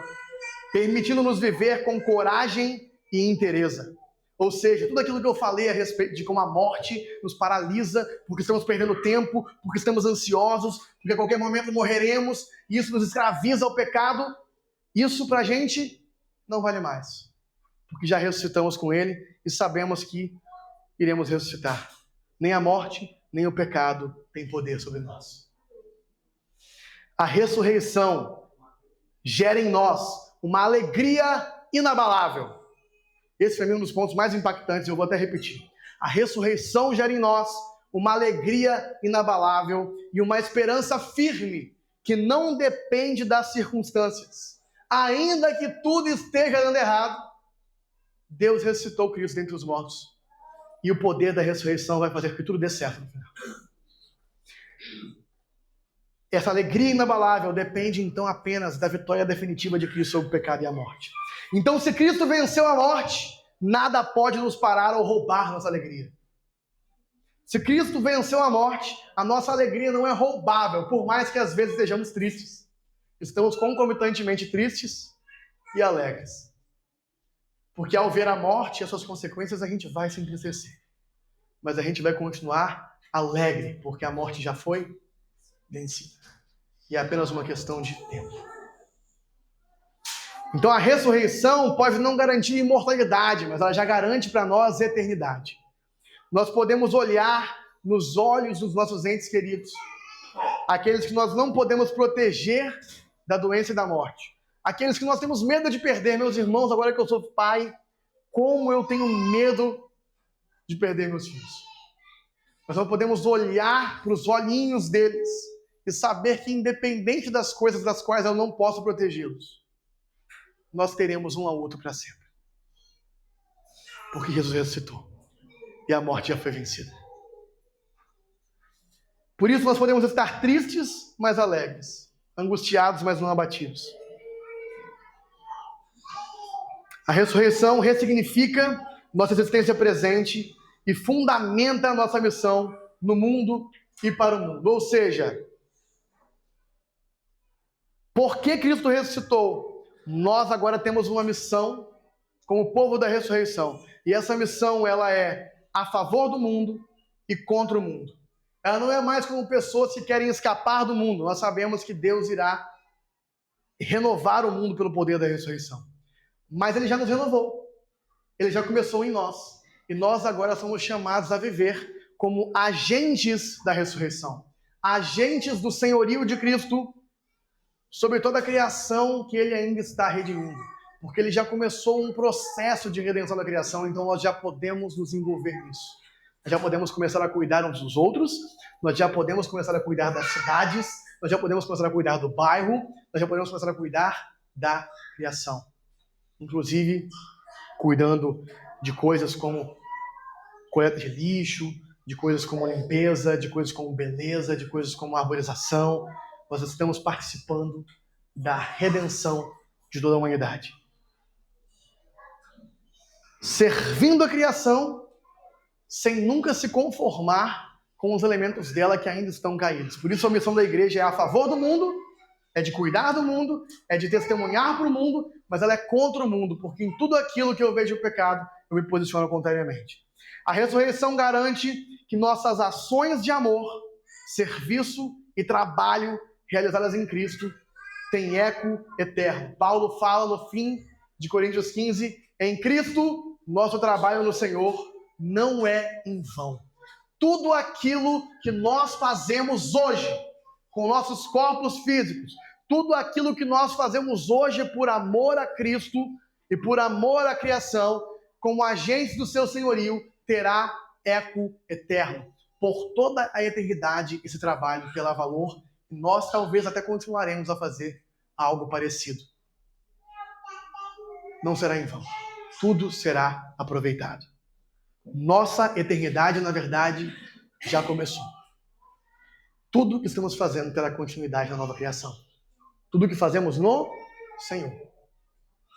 permitindo-nos viver com coragem e inteireza. Ou seja, tudo aquilo que eu falei a respeito de como a morte nos paralisa, porque estamos perdendo tempo, porque estamos ansiosos, porque a qualquer momento morreremos, e isso nos escraviza ao pecado, isso pra gente não vale mais. Porque já ressuscitamos com Ele e sabemos que iremos ressuscitar. Nem a morte, nem o pecado têm poder sobre nós. A ressurreição gera em nós uma alegria inabalável. Esse foi um dos pontos mais impactantes, eu vou até repetir. A ressurreição gera em nós uma alegria inabalável e uma esperança firme que não depende das circunstâncias. Ainda que tudo esteja dando errado, Deus ressuscitou Cristo dentre os mortos. E o poder da ressurreição vai fazer que tudo dê certo no final. Essa alegria inabalável depende então apenas da vitória definitiva de Cristo sobre o pecado e a morte. Então, se Cristo venceu a morte, nada pode nos parar ou roubar nossa alegria. Se Cristo venceu a morte, a nossa alegria não é roubável, por mais que às vezes estejamos tristes. Estamos concomitantemente tristes e alegres. Porque ao ver a morte e as suas consequências, a gente vai se entristecer. Mas a gente vai continuar alegre, porque a morte já foi vencida. E é apenas uma questão de tempo. Então a ressurreição pode não garantir imortalidade, mas ela já garante para nós eternidade. Nós podemos olhar nos olhos dos nossos entes queridos, aqueles que nós não podemos proteger da doença e da morte, aqueles que nós temos medo de perder. Meus irmãos, agora que eu sou pai, como eu tenho medo de perder meus filhos. Nós não podemos olhar para os olhinhos deles e saber que, independente das coisas das quais eu não posso protegê-los, nós teremos um ao outro para sempre. Porque Jesus ressuscitou e a morte já foi vencida. Por isso nós podemos estar tristes, mas alegres, angustiados, mas não abatidos. A ressurreição ressignifica nossa existência presente e fundamenta a nossa missão no mundo e para o mundo. Ou seja, porque Cristo ressuscitou, nós agora temos uma missão como povo da ressurreição. E essa missão, ela é a favor do mundo e contra o mundo. Ela não é mais como pessoas que querem escapar do mundo. Nós sabemos que Deus irá renovar o mundo pelo poder da ressurreição. Mas Ele já nos renovou. Ele já começou em nós. E nós agora somos chamados a viver como agentes da ressurreição. Agentes do senhorio de Cristo sobre toda a criação que Ele ainda está redimindo. Porque Ele já começou um processo de redenção da criação, então nós já podemos nos envolver nisso. Nós já podemos começar a cuidar uns dos outros, nós já podemos começar a cuidar das cidades, nós já podemos começar a cuidar do bairro, nós já podemos começar a cuidar da criação. Inclusive, cuidando de coisas como coleta de lixo, de coisas como limpeza, de coisas como beleza, de coisas como arborização. nós estamos participando da redenção de toda a humanidade. Servindo a criação, sem nunca se conformar com os elementos dela que ainda estão caídos. Por isso a missão da igreja é a favor do mundo, é de cuidar do mundo, é de testemunhar para o mundo, mas ela é contra o mundo, porque em tudo aquilo que eu vejo o pecado, eu me posiciono contrariamente. A ressurreição garante que nossas ações de amor, serviço e trabalho realizadas em Cristo têm eco eterno. Paulo fala no fim de Coríntios 15, em Cristo, nosso trabalho no Senhor não é em vão. Tudo aquilo que nós fazemos hoje, com nossos corpos físicos, tudo aquilo que nós fazemos hoje por amor a Cristo e por amor à criação, como agentes do seu senhorio, terá eco eterno. Por toda a eternidade, esse trabalho terá valor, e nós talvez até continuaremos a fazer algo parecido. Não será em vão. Tudo será aproveitado. Nossa eternidade, na verdade, já começou. Tudo que estamos fazendo terá continuidade na nova criação. Tudo que fazemos no Senhor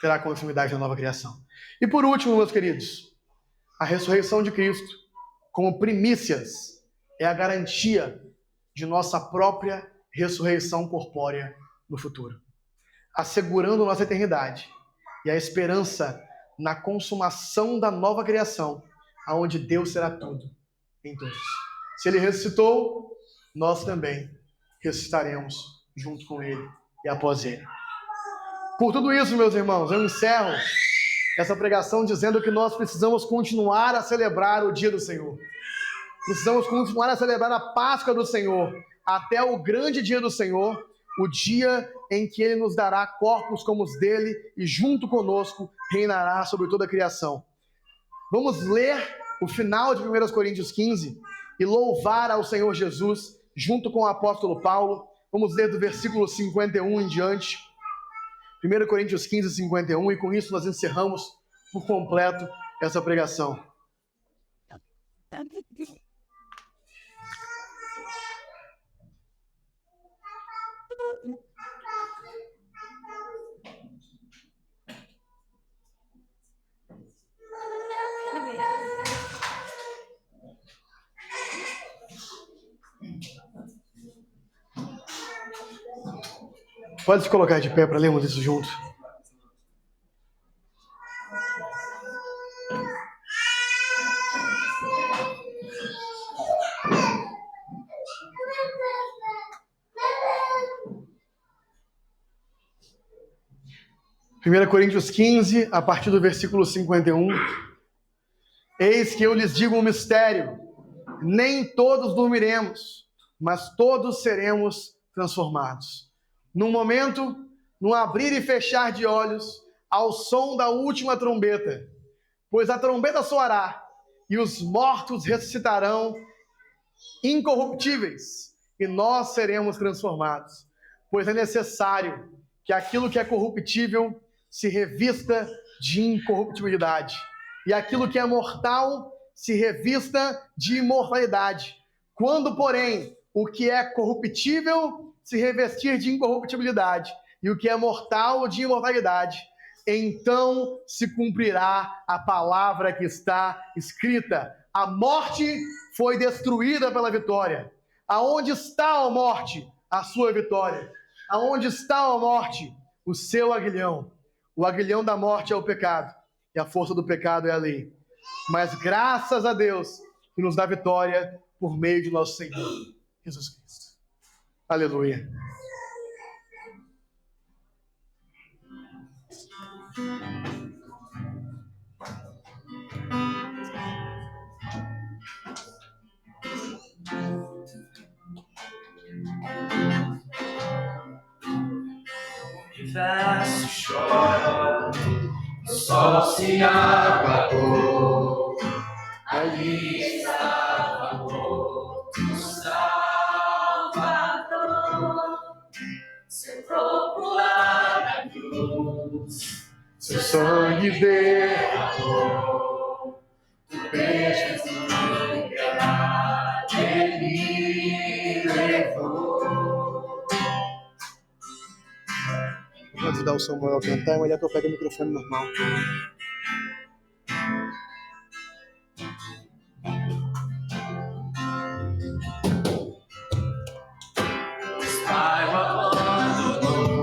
terá continuidade na nova criação. E por último, meus queridos, a ressurreição de Cristo, como primícias, é a garantia de nossa própria ressurreição corpórea no futuro, assegurando nossa eternidade e a esperança na consumação da nova criação, aonde Deus será tudo em todos. Se Ele ressuscitou, nós também ressuscitaremos junto com Ele e após Ele. Por tudo isso, meus irmãos, eu encerro essa pregação dizendo que nós precisamos continuar a celebrar o dia do Senhor. Precisamos continuar a celebrar a Páscoa do Senhor até o grande dia do Senhor, o dia em que Ele nos dará corpos como os dele e junto conosco reinará sobre toda a criação. Vamos ler o final de 1 Coríntios 15 e louvar ao Senhor Jesus junto com o apóstolo Paulo. Vamos ler do versículo 51 em diante. 1 Coríntios 15, 51, e com isso nós encerramos por completo essa pregação. Pode se colocar de pé para lermos isso junto. Primeira Coríntios 15, a partir do versículo 51. Eis que eu lhes digo um mistério. Nem todos dormiremos, mas todos seremos transformados. Num momento, num abrir e fechar de olhos, ao som da última trombeta. Pois a trombeta soará, e os mortos ressuscitarão incorruptíveis, e nós seremos transformados. Pois é necessário que aquilo que é corruptível se revista de incorruptibilidade, e aquilo que é mortal se revista de imortalidade. Quando, porém, o que é corruptível se revestir de incorruptibilidade e o que é mortal de imortalidade, então se cumprirá a palavra que está escrita: a morte foi destruída pela vitória. Aonde está a morte? A sua vitória. Aonde está a morte? O seu aguilhão. O aguilhão da morte é o pecado, e a força do pecado é a lei. Mas graças a Deus que nos dá vitória por meio de nosso Senhor Jesus Cristo. Aleluia. O universo chora, o sol se apagou, ali estava morto o Salvador, seu corpo lá na cruz, seu sangue derramou, do beijo do pecado ele levou. ajudar o Samuel a cantar, é melhor que eu pegue o microfone normal. Pai, o abandonou,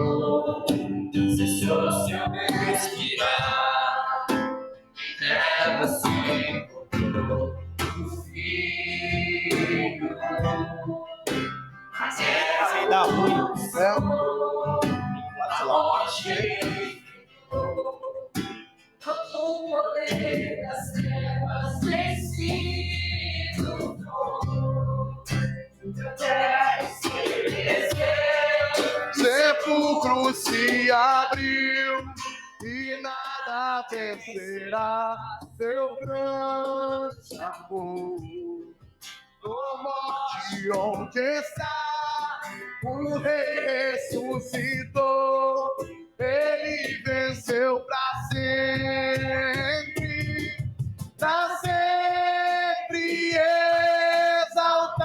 cessou seu respirar, em trevas se encontrou o filho. A terra Sem dar ruim. É. a morte o poder das trevas vencido. Sepulcro se abriu e nada vencerá seu grande amor. Oh, morte, onde está? O rei ressuscitou, ele venceu pra sempre.